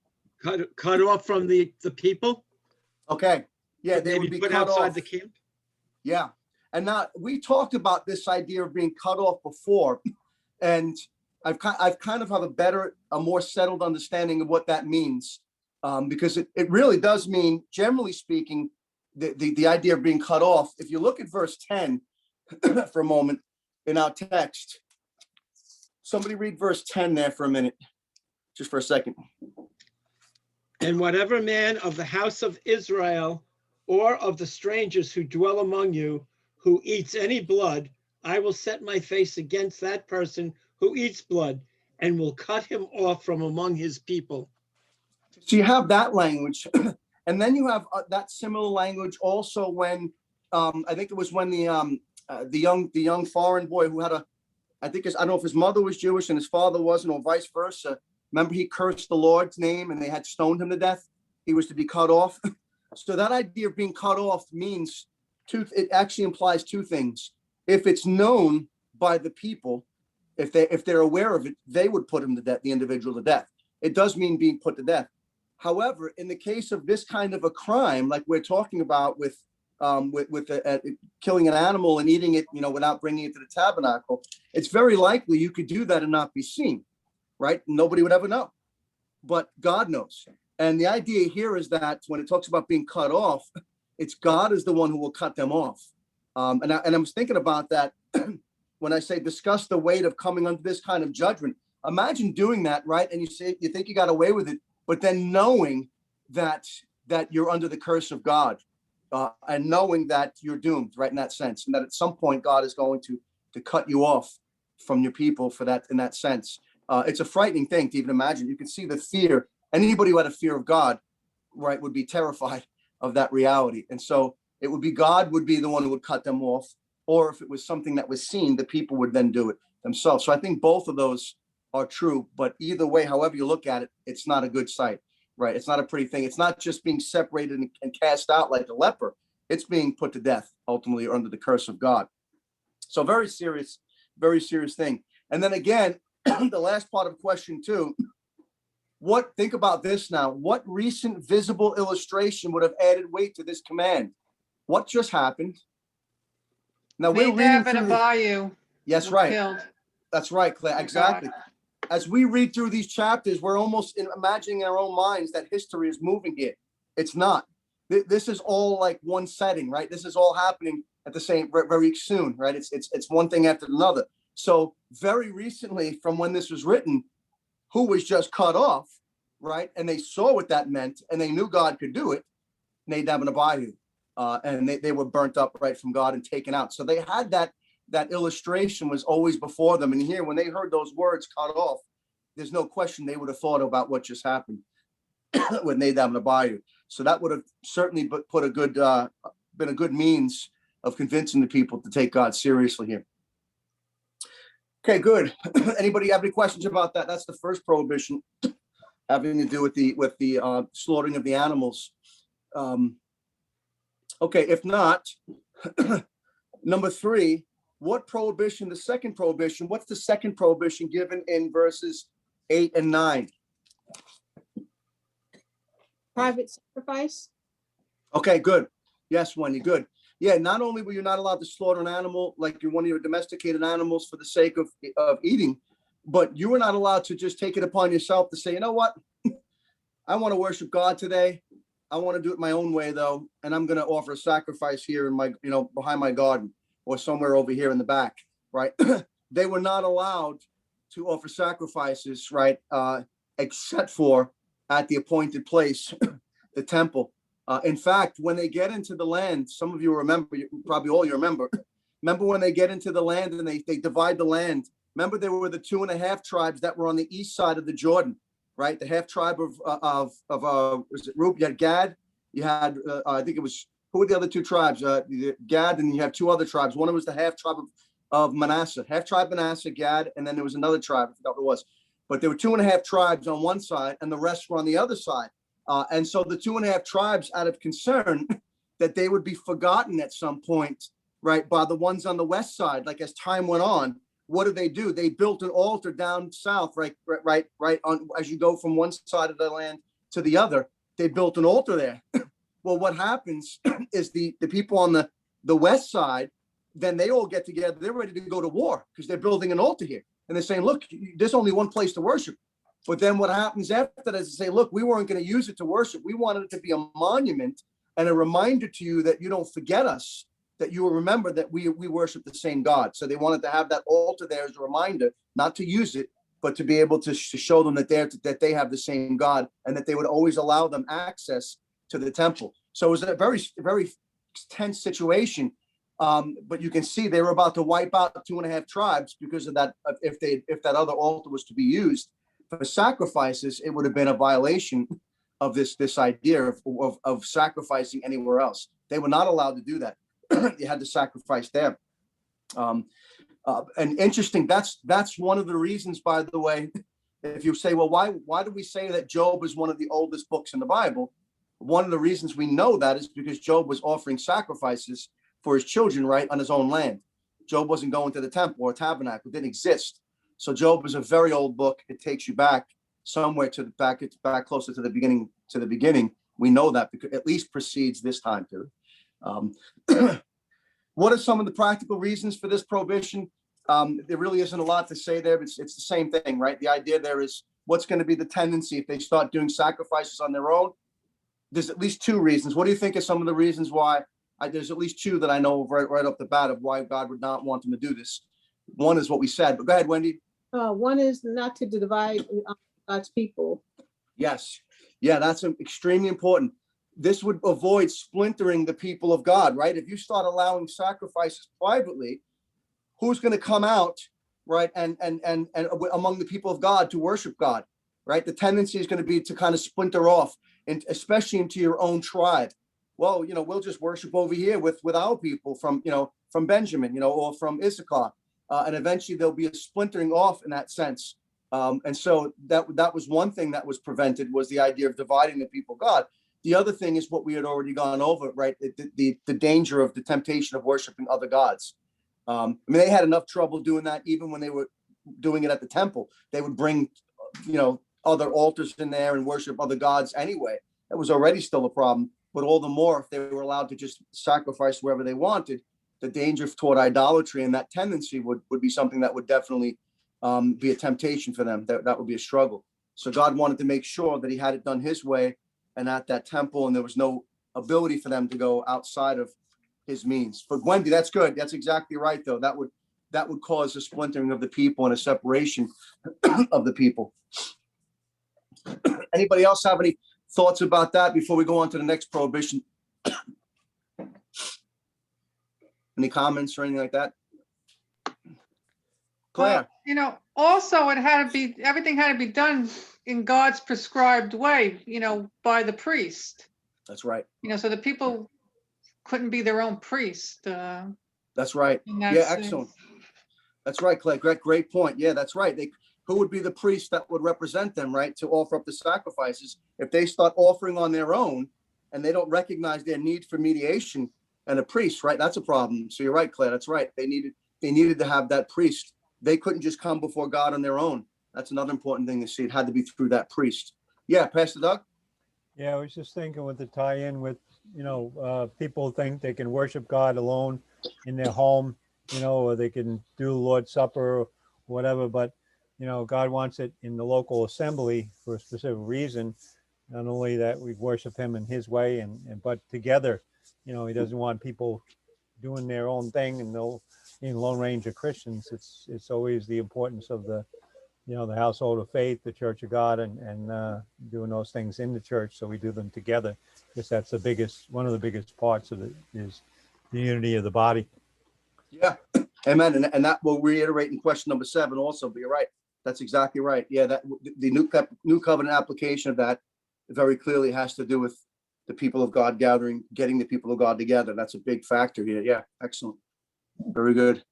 Cut off from the people. Okay, yeah, they would Maybe be put cut outside off. the camp. Yeah, and now we talked about this idea of being cut off before, and I've kind of have a more settled understanding of what that means, because it really does mean, generally speaking, the idea of being cut off. If you look at verse 10 for a moment in our text, somebody read verse 10 there for a minute, just for a second. And whatever man of the house of Israel or of the strangers who dwell among you who eats any blood, I will set my face against that person who eats blood and will cut him off from among his people. So you have that language. And then you have that similar language also when I think it was when the young foreign boy who had I don't know if his mother was Jewish and his father wasn't, or vice versa. Remember, he cursed the Lord's name and they had stoned him to death. He was to be cut off. So that idea of being cut off means it actually implies two things. If it's known by the people, if they're aware of it, they would put him to death, the individual to death. It does mean being put to death. However, in the case of this kind of a crime, like we're talking about with killing an animal and eating it, without bringing it to the tabernacle, it's very likely you could do that and not be seen, right? Nobody would ever know, but God knows. And the idea here is that when it talks about being cut off, it's God is the one who will cut them off. And I was thinking about that when I say discuss the weight of coming under this kind of judgment. Imagine doing that, right? And you think you got away with it, but then knowing that you're under the curse of God, and knowing that you're doomed, right, in that sense, and that at some point God is going to cut you off from your people for that, in that sense. It's a frightening thing to even imagine. You can see the fear. Anybody who had a fear of God, right, would be terrified of that reality. And so it would be God would be the one who would cut them off, or if it was something that was seen, the people would then do it themselves. So I think both of those are true, but either way, however you look at it, it's not a good sight, right? It's not a pretty thing. It's not just being separated and cast out like a leper. It's being put to death ultimately, or under the curse of God. So very serious thing. And then again, the last part of question 2, think about this now. What recent visible illustration would have added weight to this command? What just happened? Now we're reading Nadab and through Abihu Yes, were right. killed. That's right, Claire. by Exactly. God. As we read through these chapters, we're almost imagining in our own minds that history is moving here. It's not. This is all like one setting, right? This is all happening at the same very soon, right? It's one thing after another. So very recently, from when this was written, who was just cut off, right? And they saw what that meant, and they knew God could do it. Nadab and Abihu. and they were burnt up right from God and taken out. So they had that illustration was always before them. And here, when they heard those words cut off, there's no question they would have thought about what just happened with Nadab and Abihu. So that would have certainly put a good been a good means of convincing the people to take God seriously here. Okay, good. Anybody have any questions about that? That's the first prohibition having to do with the slaughtering of the animals. Okay, if not, number 3, what prohibition? The second prohibition. What's the second prohibition given in verses 8 and 9? Private sacrifice. Okay, good. Yes, Wendy, good. Yeah, not only were you not allowed to slaughter an animal like one of your domesticated animals for the sake of eating, but you were not allowed to just take it upon yourself to say, you know what, I want to worship God today. I want to do it my own way though, and I'm going to offer a sacrifice here in my, behind my garden or somewhere over here in the back, right? They were not allowed to offer sacrifices, right, except for at the appointed place, the temple. In fact, when they get into the land, some of you remember, probably all you remember when they get into the land and they divide the land. Remember, there were the 2.5 tribes that were on the east side of the Jordan, right? The half tribe of was it Reuben? You had Gad, you had I think it was, who were the other 2 tribes? Gad, and you have 2 other tribes. One was the half tribe of Manasseh, half tribe Manasseh, Gad, and then there was another tribe, I forgot what it was. But there were 2.5 tribes on one side, and the rest were on the other side. And so the 2.5 tribes, out of concern that they would be forgotten at some point, right, by the ones on the west side, like as time went on, what do? They built an altar down south, right on as you go from one side of the land to the other. They built an altar there. Well, what happens is the people on the west side, then they all get together. They're ready to go to war because they're building an altar here, and they're saying, "Look, there's only one place to worship." But then what happens after that is they say, look, we weren't going to use it to worship. We wanted it to be a monument and a reminder to you that you don't forget us, that you will remember that we worship the same God. So they wanted to have that altar there as a reminder, not to use it, but to be able to show them that they have the same God and that they would always allow them access to the temple. So it was a very, very tense situation. But you can see they were about to wipe out 2.5 tribes because of that. If that other altar was to be used for sacrifices, it would have been a violation of this idea of sacrificing anywhere else. They were not allowed to do that. You had to sacrifice there. And interesting, that's one of the reasons, by the way, if you say, well, why do we say that Job is one of the oldest books in the Bible? One of the reasons we know that is because Job was offering sacrifices for his children, right, on his own land. Job wasn't going to the temple or tabernacle. It didn't exist. So Job is a very old book. It takes you back somewhere to the back. It's back closer to the beginning. We know that because at least precedes this time period. What are some of the practical reasons for this prohibition? There really isn't a lot to say there. It's the same thing, right? The idea there is what's going to be the tendency if they start doing sacrifices on their own. There's at least 2 reasons. What do you think are some of the reasons why? There's at least 2 that I know of right off the bat of why God would not want them to do this. One is what we said, but go ahead, Wendy. One is not to divide God's people. Yes. Yeah, that's extremely important. This would avoid splintering the people of God, right? If you start allowing sacrifices privately, who's going to come out, right, and among the people of God to worship God, right? The tendency is going to be to kind of splinter off, and especially into your own tribe. Well, we'll just worship over here with our people from Benjamin, or from Issachar. And eventually there'll be a splintering off in that sense. And so that was one thing that was prevented, was the idea of dividing the people of God. The other thing is what we had already gone over, right? The danger of the temptation of worshiping other gods. They had enough trouble doing that even when they were doing it at the temple. They would bring, other altars in there and worship other gods anyway. That was already still a problem. But all the more if they were allowed to just sacrifice wherever they wanted, the danger toward idolatry and that tendency would be something that would definitely be a temptation for them. That would be a struggle. So God wanted to make sure that he had it done his way and at that temple, and there was no ability for them to go outside of his means. But Wendy, that's good. That's exactly right, though. That would cause a splintering of the people and a separation of the people. Anybody else have any thoughts about that before we go on to the next prohibition? Any comments or anything like that? Claire? Also it had to be, everything had to be done in God's prescribed way, by the priest. That's right. So the people couldn't be their own priest. That's right. in that Yeah, sense. excellent. That's right, Claire. Great point. Yeah, that's right. Who would be the priest that would represent them, right, to offer up the sacrifices? If they start offering on their own and they don't recognize their need for mediation and a priest, right? That's a problem. So you're right, Claire. That's right. They needed to have that priest. They couldn't just come before God on their own. That's another important thing to see. It had to be through that priest. Yeah, Pastor Doug? Yeah, I was just thinking with the tie-in with, people think they can worship God alone in their home, or they can do Lord's Supper or whatever, but, God wants it in the local assembly for a specific reason. Not only that we worship him in his way but together, he doesn't want people doing their own thing and in Lone Ranger Christians. It's always the importance of the household of faith, the Church of God, and doing those things in the church. So we do them together, because that's one of the biggest parts of it is the unity of the body. Yeah, amen. And that will reiterate in question number 7 also, but you're right. That's exactly right. Yeah, that the new covenant application of that very clearly has to do with the people of God getting the people of God together. That's a big factor here. Yeah, excellent. Very good.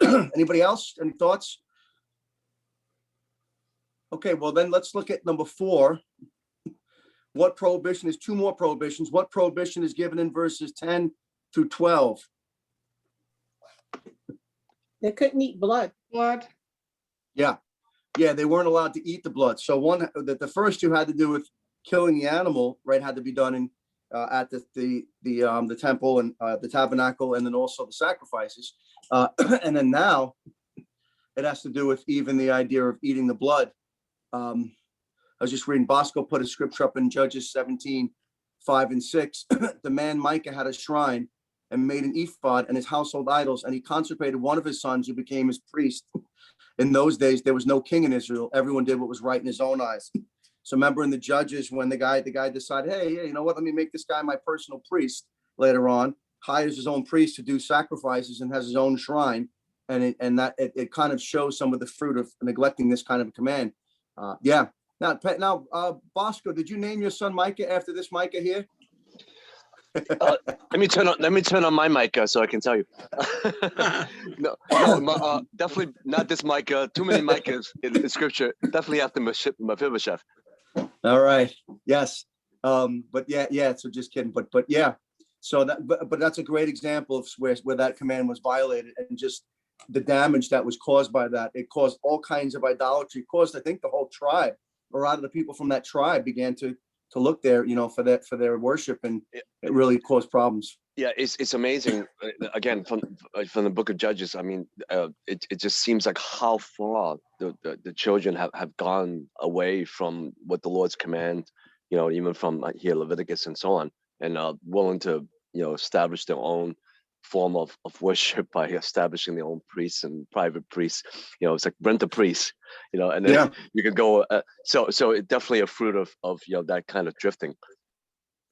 Anybody else? Any thoughts? Okay, well then let's look at number 4. What prohibition is 2 more prohibitions? What prohibition is given in verses 10 through 12? They couldn't eat blood. Blood. Yeah, they weren't allowed to eat the blood. So the first 2 had to do with killing the animal, right? Had to be done at the temple and the tabernacle, and then also the sacrifices. And then now it has to do with even the idea of eating the blood. I was just reading, Bosco put a scripture up in Judges 17:5-6. The man Micah had a shrine and made an ephod and his household idols, and he consecrated one of his sons who became his priest. In those days, there was no king in Israel. Everyone did what was right in his own eyes. So remember in the Judges, when the guy decided, hey, you know what, let me make this guy my personal priest later on, hires his own priest to do sacrifices and has his own shrine. And it kind of shows some of the fruit of neglecting this kind of a command. Yeah. Now, Bosco, did you name your son Micah after this Micah here? Let me turn on my mic so I can tell you. No, definitely not this mic. Too many Micahs in scripture. Definitely after Mephibosheth. All right. Yes. But yeah. So just kidding. But yeah. So but that's a great example of where that command was violated, and just the damage that was caused by that. It caused all kinds of idolatry. It caused, I think, the whole tribe, or a lot of the people from that tribe began to look there, for their worship, and it really caused problems. Yeah, it's amazing. Again, from the book of Judges, I mean, it just seems like how far the children have gone away from what the Lord's command, even from here Leviticus and so on, and willing to establish their own form of worship by establishing their own priests and private priests. It's like rent a priest, and then you can go. So it's definitely a fruit of that kind of drifting.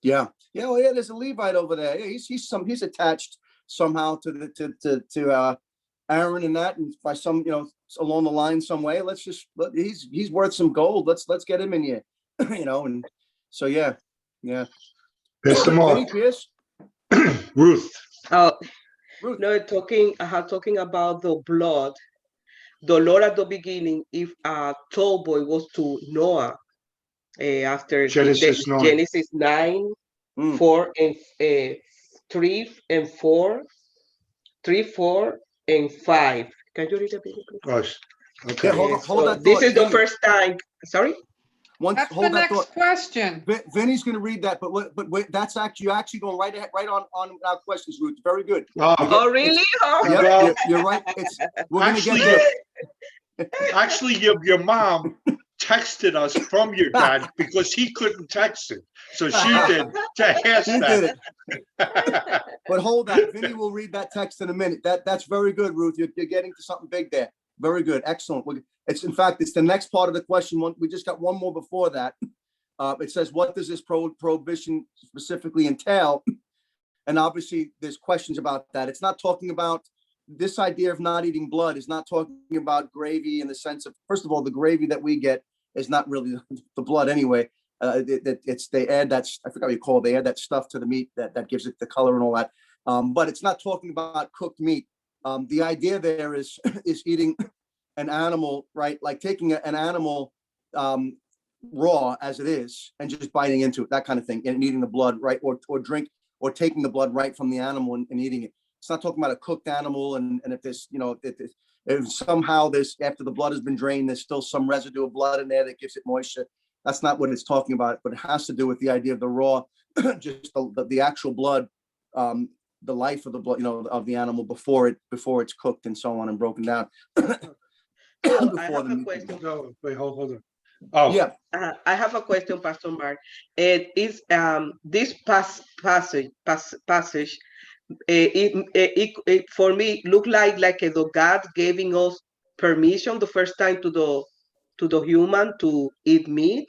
Yeah. Well, there's a Levite over there. Yeah, he's attached somehow to Aaron and that, and by some along the line some way. He's worth some gold. Let's get him in here, and so yeah. Mr. Mark. Ruth. Ruth. No, talking about the blood. The Lord at the beginning, if a tall boy was to Noah, after Genesis 9, 4 and 3 and 4, 3, 4 and 5. Can you read a bit, please? Gosh. Okay. Yeah, hold that This thought, is the Vinny. first time. Sorry. That's the Hold that next thought. question. Vinny's going to read that, but wait, that's actually going right on our questions, Ruth. Very good. Oh, really? Yep, you're right. We're going to get there. Actually, your mom texted us from your dad because he couldn't text it. So she did to ask She that. did it. But hold on, Vinny will read that text in a minute. That's very good, Ruth. You're getting to something big there. Very good. Excellent. It's the next part of the question. We just got one more before that. It says, what does this prohibition specifically entail? And obviously there's questions about that. It's not talking about this idea of not eating blood is not talking about gravy in the sense of, first of all, the gravy that we get is not really the blood anyway. They add that, I forgot what you call it, they add that stuff to the meat that gives it the color and all that. But it's not talking about cooked meat. The idea there is eating an animal, right? Like taking an animal raw as it is and just biting into it, that kind of thing, and eating the blood, right? Or drink, or taking the blood right from the animal and eating it. It's not talking about a cooked animal, and if there's, if somehow there's, after the blood has been drained, there's still some residue of blood in there that gives it moisture. That's not what it's talking about, but it has to do with the idea of the raw, just the actual blood, the life of the blood, of the animal before it's cooked and so on and broken down. So I have a question. No, wait, hold on. Oh, Yeah. I have a question, Pastor Mark. It is this passage. It for me look like the God giving us permission the first time to the human to eat meat.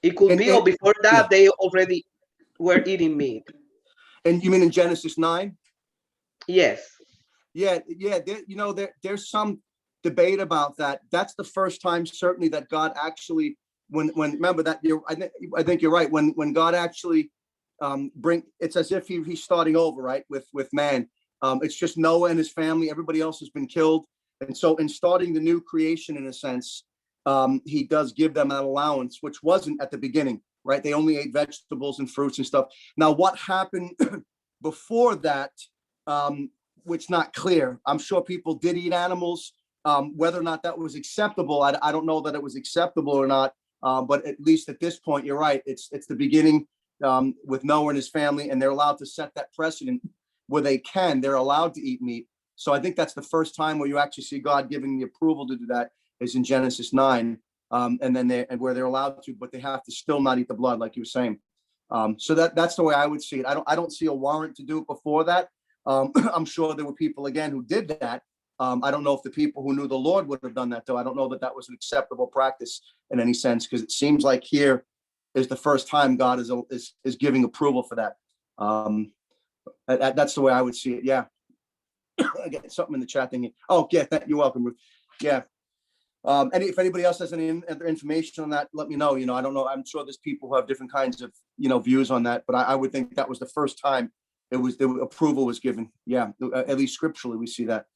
It could be, or before that they already were eating meat. And you mean in Genesis 9? Yes. Yeah. There's some debate about that. That's the first time, certainly, that God actually, when remember that I think you're right. When God actually it's as if he's starting over, right, with man. It's just Noah and his family. Everybody else has been killed, and so in starting the new creation, in a sense, he does give them that allowance, which wasn't at the beginning, right? They only ate vegetables and fruits and stuff. Now, what happened before that, which not clear. I'm sure people did eat animals. Whether or not that was acceptable, I don't know that it was acceptable or not. But at least at this point, you're right. It's the beginning with Noah and his family, and they're allowed to set that precedent where they're allowed to eat meat. So I think that's the first time where you actually see God giving the approval to do that is in Genesis 9. And then where they're allowed to, but they have to still not eat the blood, like you were saying. So that's the way I would see it. I don't see a warrant to do it before that. I'm sure there were people, again, who did that. I don't know if the people who knew the Lord would have done that, though. I don't know that was an acceptable practice in any sense, because it seems like here is the first time God is giving approval for that. That's the way I would see it. Yeah. I get something in the chat thing. Oh, yeah. You're welcome, Ruth. Yeah. And if anybody else has any other information on that, let me know. I don't know. I'm sure there's people who have different kinds of, views on that, but I would think that was the first time the approval was given. Yeah. At least scripturally, we see that.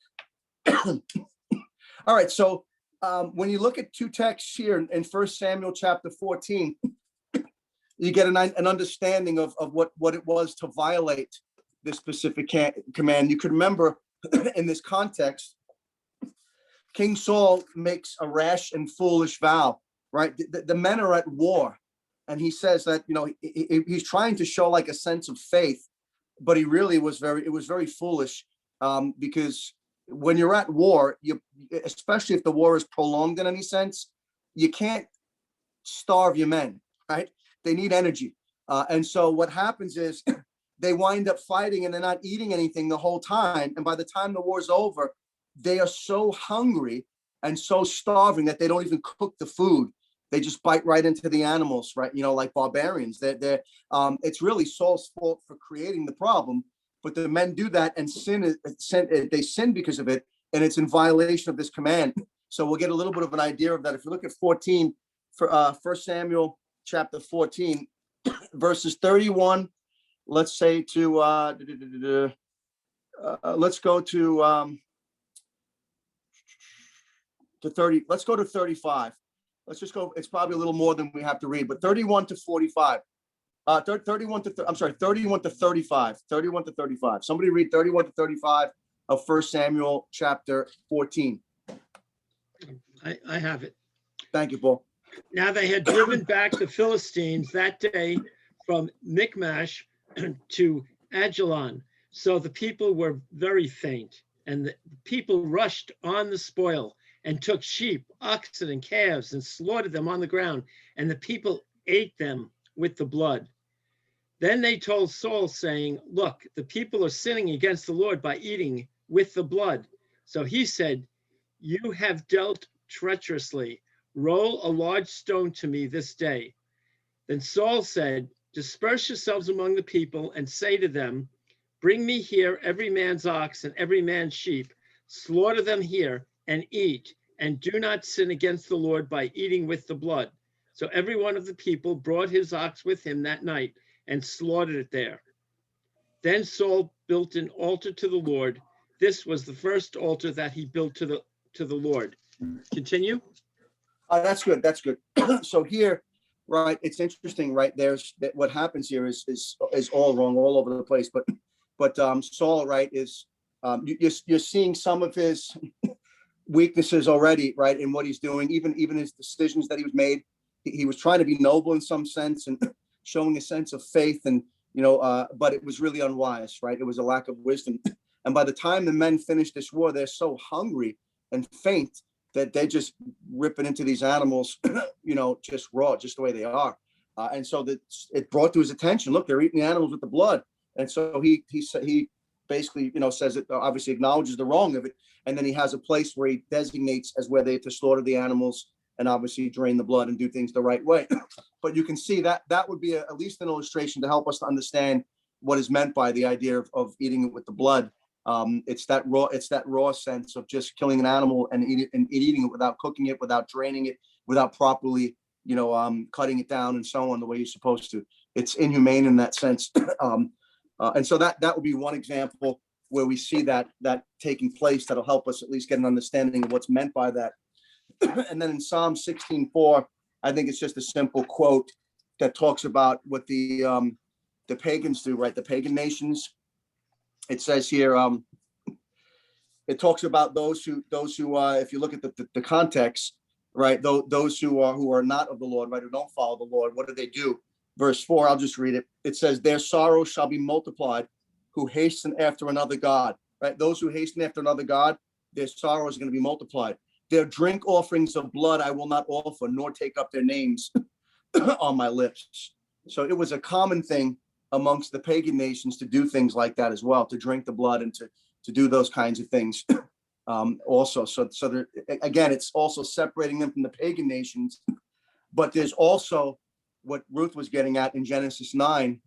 All right. So when you look at two texts here in 1 Samuel chapter 14, you get an understanding of what it was to violate this specific command. You could remember in this context, King Saul makes a rash and foolish vow, right? The men are at war, and he says that, he's trying to show like a sense of faith, but he really was very foolish, because when you're at war, especially if the war is prolonged in any sense, you can't starve your men, right? They need energy. And so what happens is they wind up fighting and they're not eating anything the whole time. And by the time the war's over, they are so hungry and so starving that they don't even cook the food. They just bite right into the animals, right? Like barbarians. It's really Saul's fault for creating the problem, but the men do that and they sin because of it, and it's in violation of this command. So we'll get a little bit of an idea of that. If you look at 14, for 1 Samuel chapter 14, verses 31, let's say to let's go to 30. Let's go to 35. Let's just go. It's probably a little more than we have to read, but 31 to 45. 31 to 35. 31 to 35. Somebody read 31 to 35 of 1 Samuel chapter 14. I have it. Thank you, Paul. Now they had driven back the Philistines that day from Michmash to Ajalon. So the people were very faint, and the people rushed on the spoil and took sheep, oxen, and calves and slaughtered them on the ground, and the people ate them with the blood. Then they told Saul, saying, "Look, the people are sinning against the Lord by eating with the blood." So he said, "You have dealt treacherously. Roll a large stone to me this day." Then Saul said, Disperse yourselves among the people and say to them, bring me here every man's ox and every man's sheep, slaughter them here and eat, and do not sin against the Lord by eating with the blood. So every one of the people brought his ox with him that night and slaughtered it there. Then Saul built an altar to the Lord. This was the first altar that he built to the Lord. Continue. That's good. That's good. So here, right, it's interesting, right? There's that what happens here is all wrong, all over the place. But Saul, right, is you're seeing some of his weaknesses already, right, in what he's doing, even his decisions that he was made. He was trying to be noble in some sense and showing a sense of faith, and but it was really unwise, right? It was a lack of wisdom. And by the time the men finish this war, they're so hungry and faint that they're just ripping into these animals, just raw, just the way they are. And so that it brought to his attention, look, they're eating the animals with the blood. And so he basically, says it, obviously acknowledges the wrong of it. And then he has a place where he designates as where they to slaughter the animals and obviously drain the blood and do things the right way. But you can see that would be at least an illustration to help us to understand what is meant by the idea of eating it with the blood. It's that raw sense of just killing an animal and eating it without cooking it, without draining it, without properly, cutting it down and so on the way you're supposed to. It's inhumane in that sense. And so that would be one example where we see that taking place. That'll help us at least get an understanding of what's meant by that. And then in Psalm 16:4, I think it's just a simple quote that talks about what the pagans do, right? The pagan nations. It says here, it talks about those who, if you look at the context, right? Those who are not of the Lord, right? Who don't follow the Lord. What do they do? Verse 4, I'll just read it. It says, their sorrow shall be multiplied who hasten after another God, right? Those who hasten after another God, their sorrow is going to be multiplied. Their drink offerings of blood I will not offer, nor take up their names on my lips. So it was a common thing amongst the pagan nations to do things like that as well, to drink the blood and to do those kinds of things also. So there, again, it's also separating them from the pagan nations. But there's also what Ruth was getting at in Genesis 9,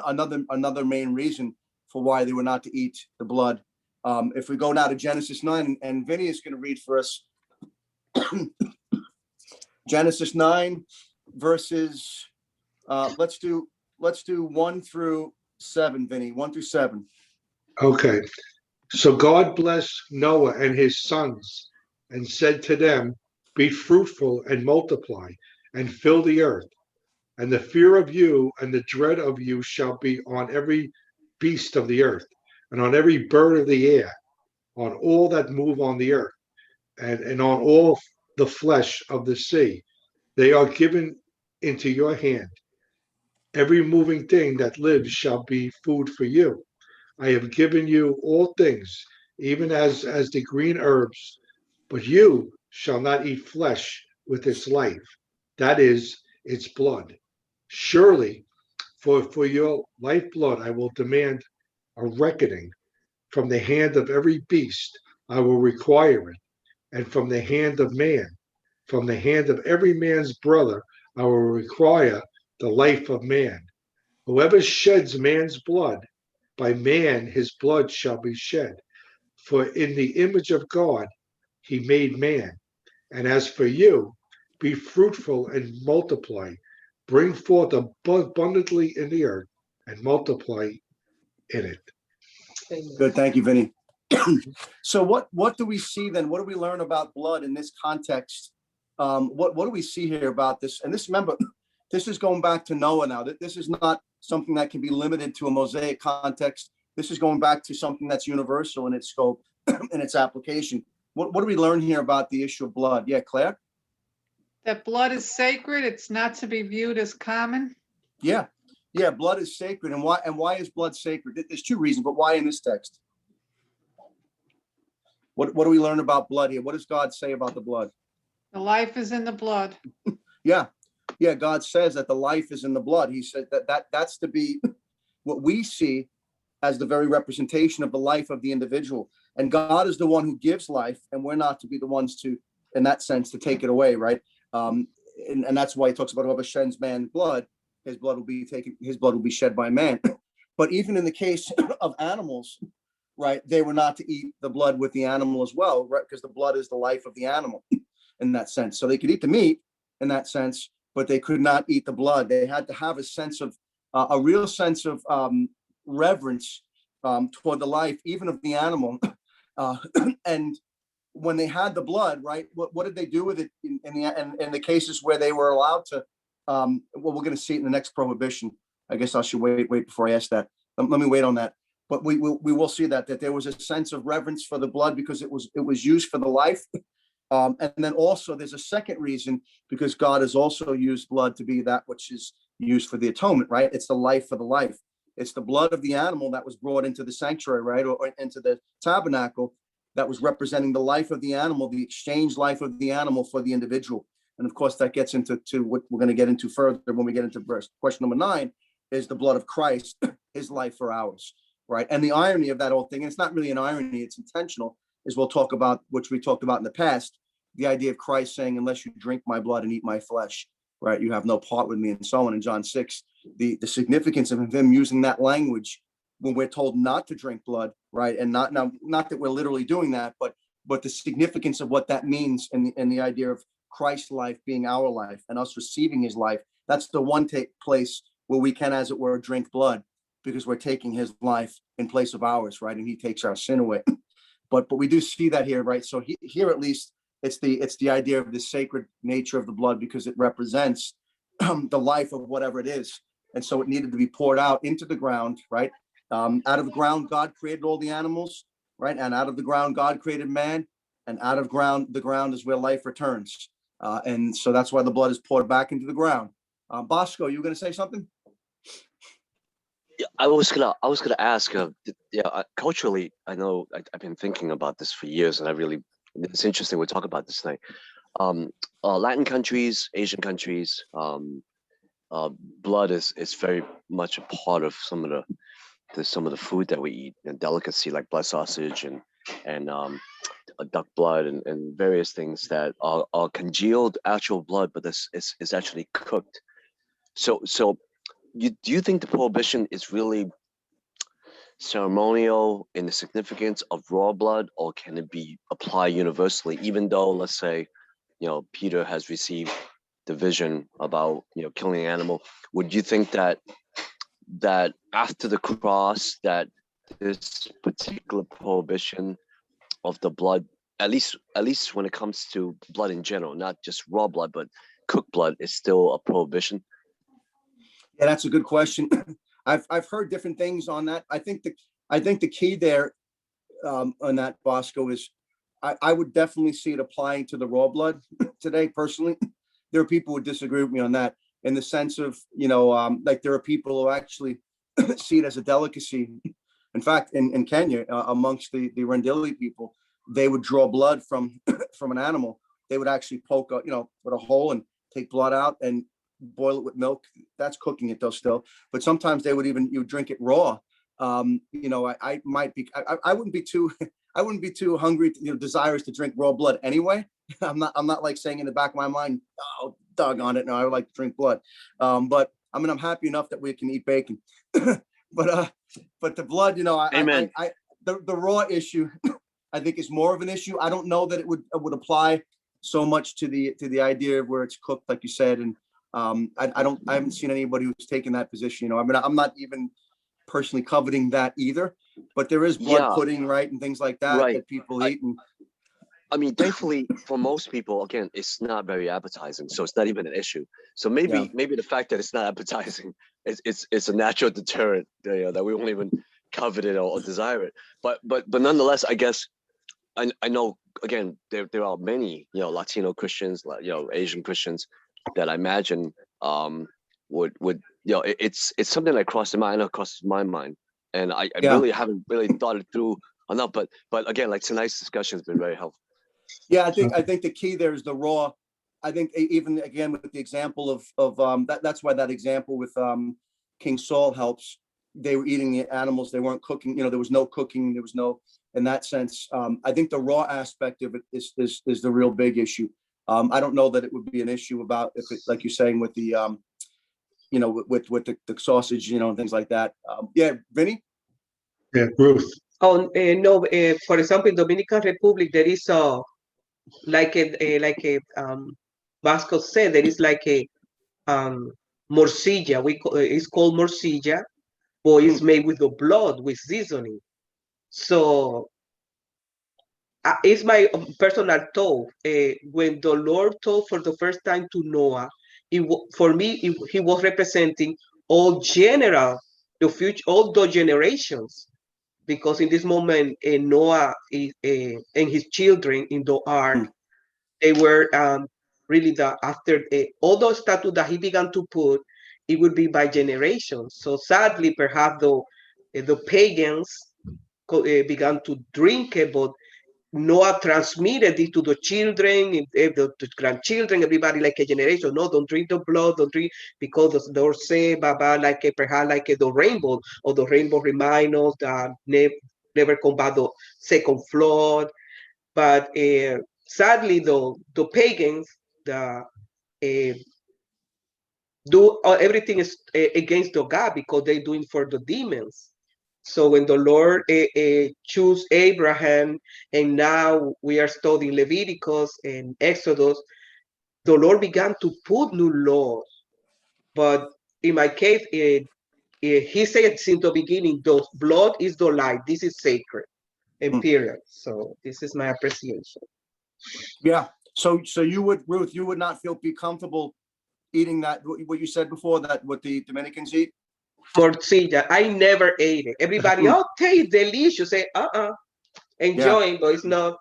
another main reason for why they were not to eat the blood. If we go now to Genesis 9, and Vinny is going to read for us Genesis 9 verses, let's do 1 through 7, Vinny, 1 through 7. Okay. So God blessed Noah and his sons and said to them, be fruitful and multiply and fill the earth. And the fear of you and the dread of you shall be on every beast of the earth and on every bird of the air, on all that move on the earth, and on all the flesh of the sea. They are given into your hand. Every moving thing that lives shall be food for you. I have given you all things, even as the green herbs, but you shall not eat flesh with its life, that is, its blood. Surely, for your lifeblood I will demand a reckoning. From the hand of every beast I will require it, and from the hand of man, from the hand of every man's brother I will require the life of man. Whoever sheds man's blood, by man his blood shall be shed. For in the image of God he made man. And as for you, be fruitful and multiply. Bring forth abundantly in the earth and multiply in it. Good, thank you, Vinny. So what do we see then? What do we learn about blood in this context? What do we see here about this? And this, remember, this is going back to Noah now. This is not something that can be limited to a Mosaic context. This is going back to something that's universal in its scope and its application. What do we learn here about the issue of blood? Yeah, Claire? That blood is sacred. It's not to be viewed as common. Yeah, blood is sacred. And why is blood sacred? There's two reasons, but why in this text? What do we learn about blood here? What does God say about the blood? The life is in the blood. Yeah, God says that the life is in the blood. He said that's to be what we see as the very representation of the life of the individual. And God is the one who gives life, and we're not to be the ones to, in that sense, to take it away, right? And that's why he talks about whoever sheds man's blood, his blood will be taken, his blood will be shed by man. But even in the case of animals, right, they were not to eat the blood with the animal as well, right? Because the blood is the life of the animal in that sense. So they could eat the meat in that sense, but they could not eat the blood. They had to have a sense of, a real sense of reverence toward the life, even of the animal. And when they had the blood, right, what did they do with it in the cases where they were allowed to? Well, we're going to see it in the next prohibition. I guess I should wait before I ask that. Let me wait on that. But we will see that there was a sense of reverence for the blood because it was used for the life. And then also there's a second reason, because God has also used blood to be that which is used for the atonement, right? It's the life for the life. It's the blood of the animal that was brought into the sanctuary, right? Or into the tabernacle, that was representing the life of the animal, the exchange life of the animal for the individual. And of course, that gets into what we're going to get into further when we get into question number 9, is the blood of Christ, his life for ours, right? And the irony of that whole thing, and it's not really an irony, it's intentional, is we'll talk about, which we talked about in the past, the idea of Christ saying, unless you drink my blood and eat my flesh, right, you have no part with me, and so on in John 6. The significance of him using that language when we're told not to drink blood, right? And not that we're literally doing that, but the significance of what that means, and the idea of Christ's life being our life and us receiving his life. That's the one place where we can, as it were, drink blood, because we're taking his life in place of ours, right? And he takes our sin away. But we do see that here, right? So here at least it's the idea of the sacred nature of the blood, because it represents the life of whatever it is. And so it needed to be poured out into the ground, right? Out of the ground, God created all the animals, right? And out of the ground, God created man. And out of the ground is where life returns. And so that's why the blood is poured back into the ground. Bosco, you were going to say something? Yeah, I was gonna ask. Culturally, I know I've been thinking about this for years, and it's interesting we talk about this tonight. Latin countries, Asian countries, blood is very much a part of some of the food that we eat, and delicacy like blood sausage and duck blood and various things that are congealed actual blood, but this is actually cooked. So do you think the prohibition is really ceremonial in the significance of raw blood, or can it be applied universally, even though, let's say, Peter has received the vision about, killing an animal? Would you think that after the cross, that this particular prohibition of the blood, at least when it comes to blood in general, not just raw blood, but cooked blood, is still a prohibition? Yeah, that's a good question. I've heard different things on that. I think the key there on that, Bosco, is I would definitely see it applying to the raw blood today. Personally, there are people who disagree with me on that, in the sense of, like there are people who actually see it as a delicacy. In fact, in Kenya, amongst the Rendili people, they would draw blood from an animal. They would actually poke with a hole and take blood out and boil it with milk. That's cooking it though still. But sometimes they would you drink it raw. I wouldn't be too hungry, desirous to drink raw blood anyway. I'm not like saying in the back of my mind, oh, doggone it, no, I would like to drink blood. But I mean, I'm happy enough that we can eat bacon. but the blood, Amen. The raw issue, I think, is more of an issue. I don't know that it would apply so much to the idea of where it's cooked, like you said. And I haven't seen anybody who's taken that position. I mean, I'm not even personally coveting that either, but there is blood pudding, right, and things like that, right, that people eat. And I mean, thankfully for most people, again, it's not very appetizing, so it's not even an issue. So maybe the fact that it's not appetizing, it's a natural deterrent, that we won't even covet it or desire it. But nonetheless, I guess I know, again, there are many Latino Christians, Asian Christians, that I imagine would it's something that crosses my mind, and I really haven't really thought it through enough. But again, like, tonight's discussion has been very helpful. Yeah, I think the key there is the raw. I think even again with the example of that's why that example with King Saul helps. They were eating the animals, they weren't cooking. There was no cooking, there was no, in that sense. I think the raw aspect of it is the real big issue. I don't know that it would be an issue about if it, like you're saying, with the with the sausage, and things like that. Yeah, Vinny? Yeah, Ruth. Oh, no, for example, in Dominican Republic, there is Vasco said, there is like a morcilla. It's called morcilla, but it's made with the blood, with seasoning. So it's my personal thought. When the Lord told for the first time to Noah, for me, he was representing all the future, all the generations. Because in this moment, Noah and his children in the ark, they were really after all those statues that he began to put, it would be by generations. So sadly, perhaps the pagans began to drink it, but Noah transmitted it to the children, the grandchildren, everybody like a generation. No, don't drink the blood, don't drink, because the Lord say, Baba, perhaps the rainbow, or the rainbow remind us that never come back the second flood. But sadly, the pagans, do everything is against the God, because they doing for the demons. So when the Lord chose Abraham, and now we are studying Leviticus and Exodus, the Lord began to put new laws. But in my case, he said since the beginning, the blood is the life. This is sacred, and period. So this is my appreciation. Yeah. So Ruth, you would not be comfortable eating that, what you said before, that what the Dominicans eat? Morcilla, I never ate it. Everybody, oh, tastes delicious. Say, enjoying, but it's not.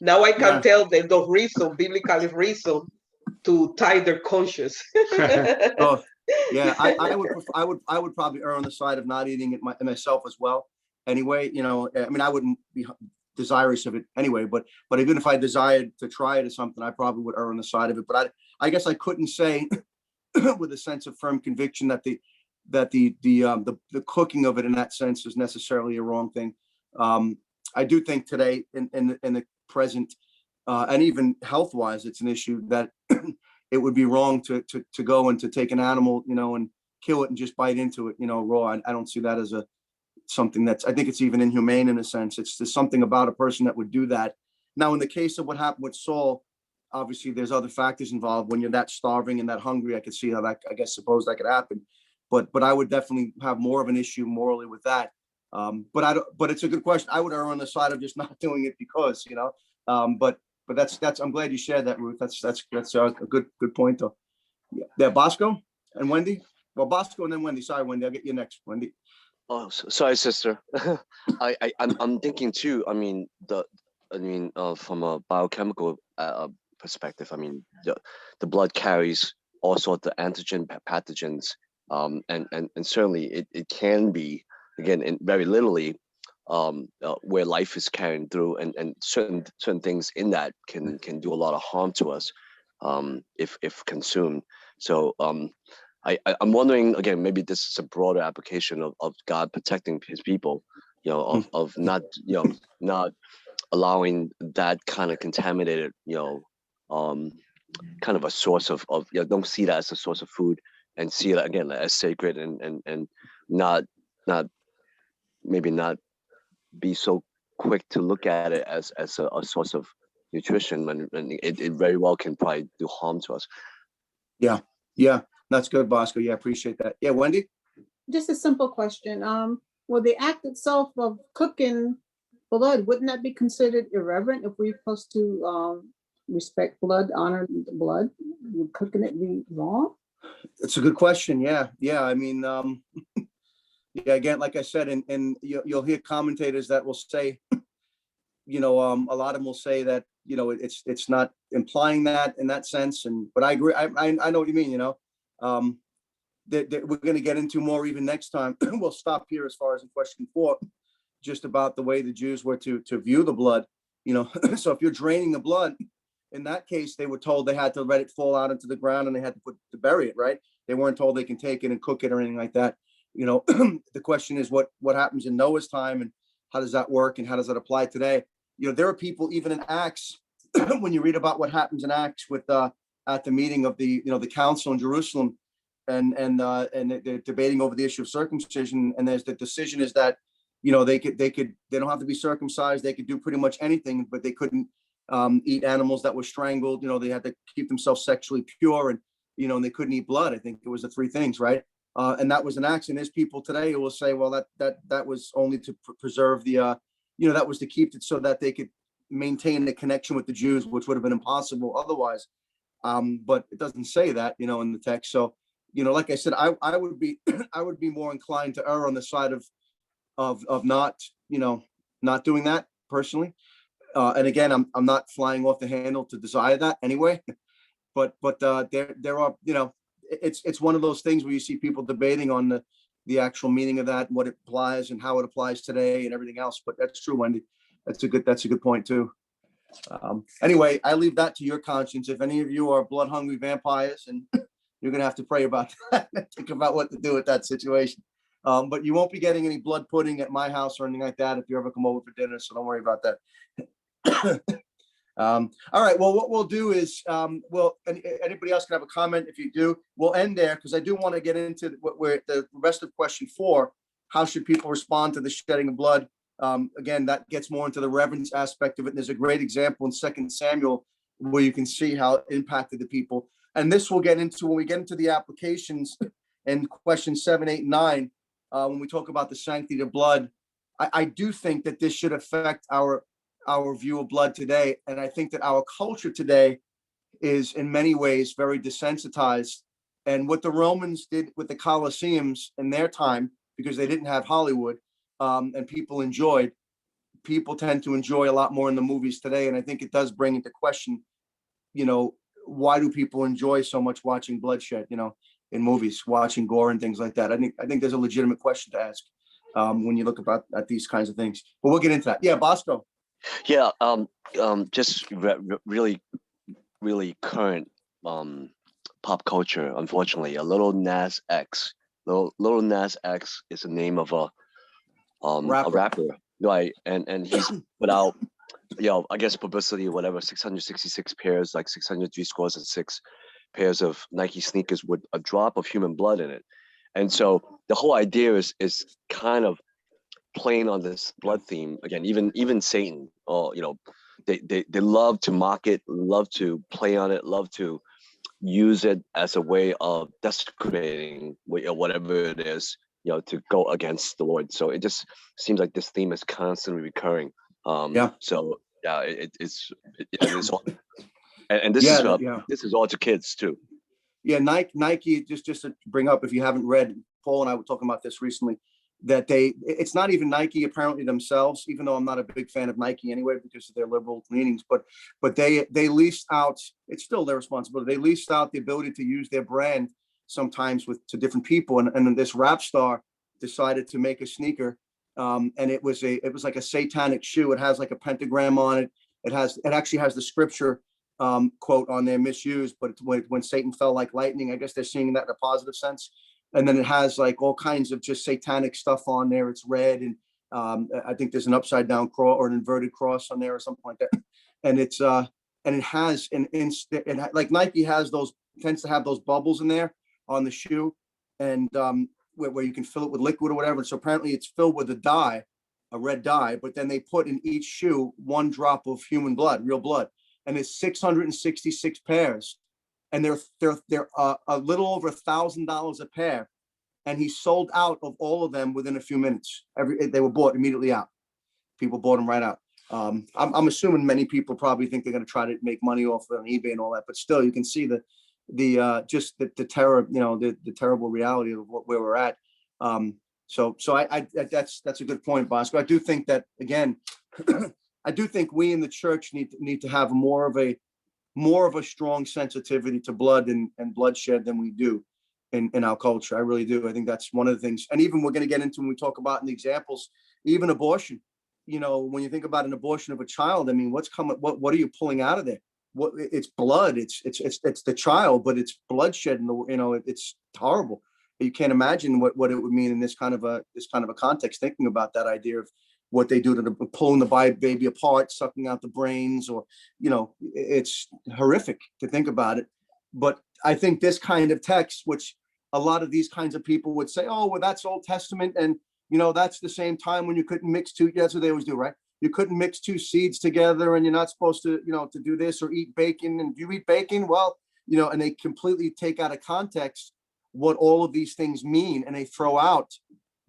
Now I can tell them the reason, biblical reason, to tie their conscience. Oh, yeah, I would probably err on the side of not eating it myself as well. Anyway, I mean, I wouldn't be desirous of it anyway, but even if I desired to try it or something, I probably would err on the side of it. But I guess I couldn't say with a sense of firm conviction that the cooking of it in that sense is necessarily a wrong thing. I do think today in the present, and even health wise, it's an issue that it would be wrong to go and to take an animal, and kill it and just bite into it, raw. I don't see that as something I think it's even inhumane in a sense. There's something about a person that would do that. Now, in the case of what happened with Saul, obviously there's other factors involved. When you're that starving and that hungry, I could see how that, suppose that could happen. But I would definitely have more of an issue morally with that. But it's a good question. I would err on the side of just not doing it because, but that's I'm glad you shared that, Ruth. That's a good point though. Yeah, Bosco and Wendy. Well, Bosco and then Wendy. Sorry, Wendy. I'll get you next, Wendy. Oh, sorry, sister. I'm thinking too. I mean, from a biochemical perspective, I mean, the blood carries all sorts of antigen pathogens, and certainly it can be, again, very literally, where life is carrying through, and certain things in that can do a lot of harm to us, if consumed. So I'm wondering, again, maybe this is a broader application of God protecting his people, of not allowing that kind of contaminated, kind of a source of don't see that as a source of food, and see it again as sacred, and not maybe not be so quick to look at it as a source of nutrition, when it very well can probably do harm to us. Yeah, that's good, Bosco. Yeah, appreciate that. Yeah, Wendy? Just a simple question. Well, the act itself of cooking blood, wouldn't that be considered irreverent if we're supposed to respect blood, honor the blood? Would cooking it be wrong? It's a good question. Yeah. I mean, yeah, again, like I said, and you'll hear commentators that will say, a lot of them will say that, it's not implying that in that sense. But I agree. I know what you mean, that we're going to get into more even next time. We'll stop here as far as in question 4, just about the way the Jews were to view the blood, So if you're draining the blood, in that case, they were told they had to let it fall out into the ground, and they had to bury it, right? They weren't told they can take it and cook it or anything like that. The question is what happens in Noah's time, and how does that work, and how does that apply today? There are people even in Acts, when you read about what happens in Acts with at the meeting of the council in Jerusalem, they're debating over the issue of circumcision. And there's the decision is that, they don't have to be circumcised. They could do pretty much anything, but they couldn't eat animals that were strangled. They had to keep themselves sexually pure, and and they couldn't eat blood. I think it was the three things, right? And that was an accident. There's people today who will say, well, that was only to preserve the, that was to keep it so that they could maintain the connection with the Jews, which would have been impossible otherwise. But it doesn't say that, in the text. So, like I said, I would be I would be more inclined to err on the side of not, not doing that personally. And again, I'm not flying off the handle to desire that anyway. But there are, it's one of those things where you see people debating on the actual meaning of that, what it applies and how it applies today and everything else. But that's true, Wendy. That's a good point too. Anyway, I leave that to your conscience. If any of you are blood hungry vampires, and you're gonna have to pray about that, think about what to do with that situation. But you won't be getting any blood pudding at my house or anything like that if you ever come over for dinner. So don't worry about that. All right. Well, what we'll do is, anybody else can have a comment. If you do, we'll end there because I do want to get into the rest of question 4. How should people respond to the shedding of blood? Again, that gets more into the reverence aspect of it. And there's a great example in 2 Samuel where you can see how it impacted the people. And this we'll get into when we get into the applications in questions 7, 8, and 9. When we talk about the sanctity of blood, I do think that this should affect our view of blood today. And I think that our culture today is in many ways very desensitized. And what the Romans did with the Colosseums in their time, because they didn't have Hollywood, and people tend to enjoy a lot more in the movies today. And I think it does bring into question, why do people enjoy so much watching bloodshed, in movies, watching gore and things like that? I think there's a legitimate question to ask when you look at these kinds of things. But we'll get into that. Yeah, Bosco. Yeah, just really, really current pop culture. Unfortunately, a Little Nas X. Little Nas X is the name of a rapper, right? And he's put out, I guess publicity or whatever, 666 pairs, like 603 scores and 6 pairs of Nike sneakers with a drop of human blood in it. And so the whole idea is kind of playing on this blood theme again. Even Satan, they love to mock it, love to play on it, love to use it as a way of desecrating whatever it is, to go against the Lord. So it just seems like this theme is constantly recurring. So yeah, it's all, and this is all to kids too. Yeah, Nike, just to bring up, if you haven't read, Paul and I were talking about this recently, that it's not even Nike apparently themselves, even though I'm not a big fan of Nike anyway because of their liberal leanings, but they leased out, it's still their responsibility. They leased out the ability to use their brand sometimes to different people. And this rap star decided to make a sneaker. And it was like a satanic shoe. It has like a pentagram on it. It actually has the scripture quote on there, misused, but when Satan fell like lightning, I guess they're seeing that in a positive sense. And then it has like all kinds of just satanic stuff on there. It's red, and I think there's an upside down cross or an inverted cross on there or something like that. And it's and it has like Nike tends to have those bubbles in there on the shoe, and where you can fill it with liquid or whatever. So apparently it's filled with a red dye, but then they put in each shoe 1 drop of human blood, real blood, and it's 666 pairs. And they're a little over $1,000 a pair, and he sold out of all of them within a few minutes. They were bought immediately out. People bought them right out. I'm assuming many people probably think they're going to try to make money off of eBay and all that, but still, you can see the terror, the terrible reality of where we're at. So that's a good point, Bosco. I do think that again, I do think we in the church need to have more of a strong sensitivity to blood and bloodshed than we do in our culture. I really do. I think that's one of the things. And even we're going to get into when we talk about in the examples, even abortion. When you think about an abortion of a child, I mean, what are you pulling out of there? It's blood. It's the child, but it's bloodshed, and it's horrible. You can't imagine what it would mean in this kind of a context. Thinking about that idea of what they do to pulling the baby apart, sucking out the brains, or, it's horrific to think about it. But I think this kind of text, which a lot of these kinds of people would say, oh, well, that's Old Testament. And, you know, that's the same time when you couldn't mix two, that's what they always do, right? You couldn't mix two seeds together and you're not supposed to, you know, to do this or eat bacon. And do you eat bacon? Well, you know, and they completely take out of context what all of these things mean. And they throw out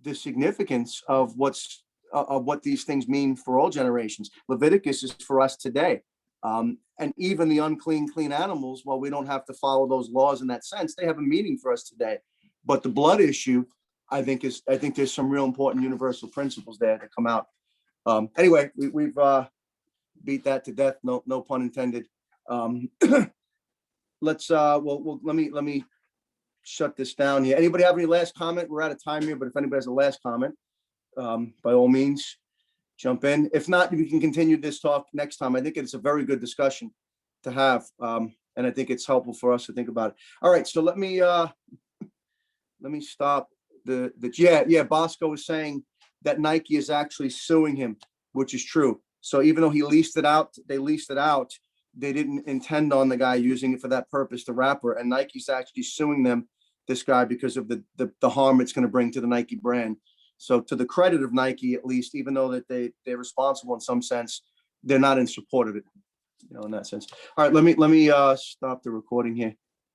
the significance of what these things mean for all generations. Leviticus is for us today. And even the unclean, clean animals, while we don't have to follow those laws in that sense, they have a meaning for us today. But the blood issue, I think there's some real important universal principles there that come out. Anyway, we've beat that to death. No pun intended. Let's let me shut this down here. Anybody have any last comment? We're out of time here, but if anybody has a last comment, by all means, jump in. If not, we can continue this talk next time. I think it's a very good discussion to have, and I think it's helpful for us to think about it. All right, so let me stop Bosco was saying that Nike is actually suing him, which is true. So even though he leased it out, they didn't intend on the guy using it for that purpose, the rapper, and Nike's actually suing this guy because of the harm it's going to bring to the Nike brand. So to the credit of Nike, at least, even though that they're responsible in some sense, they're not in support of it, you know, in that sense. All right, let me stop the recording here.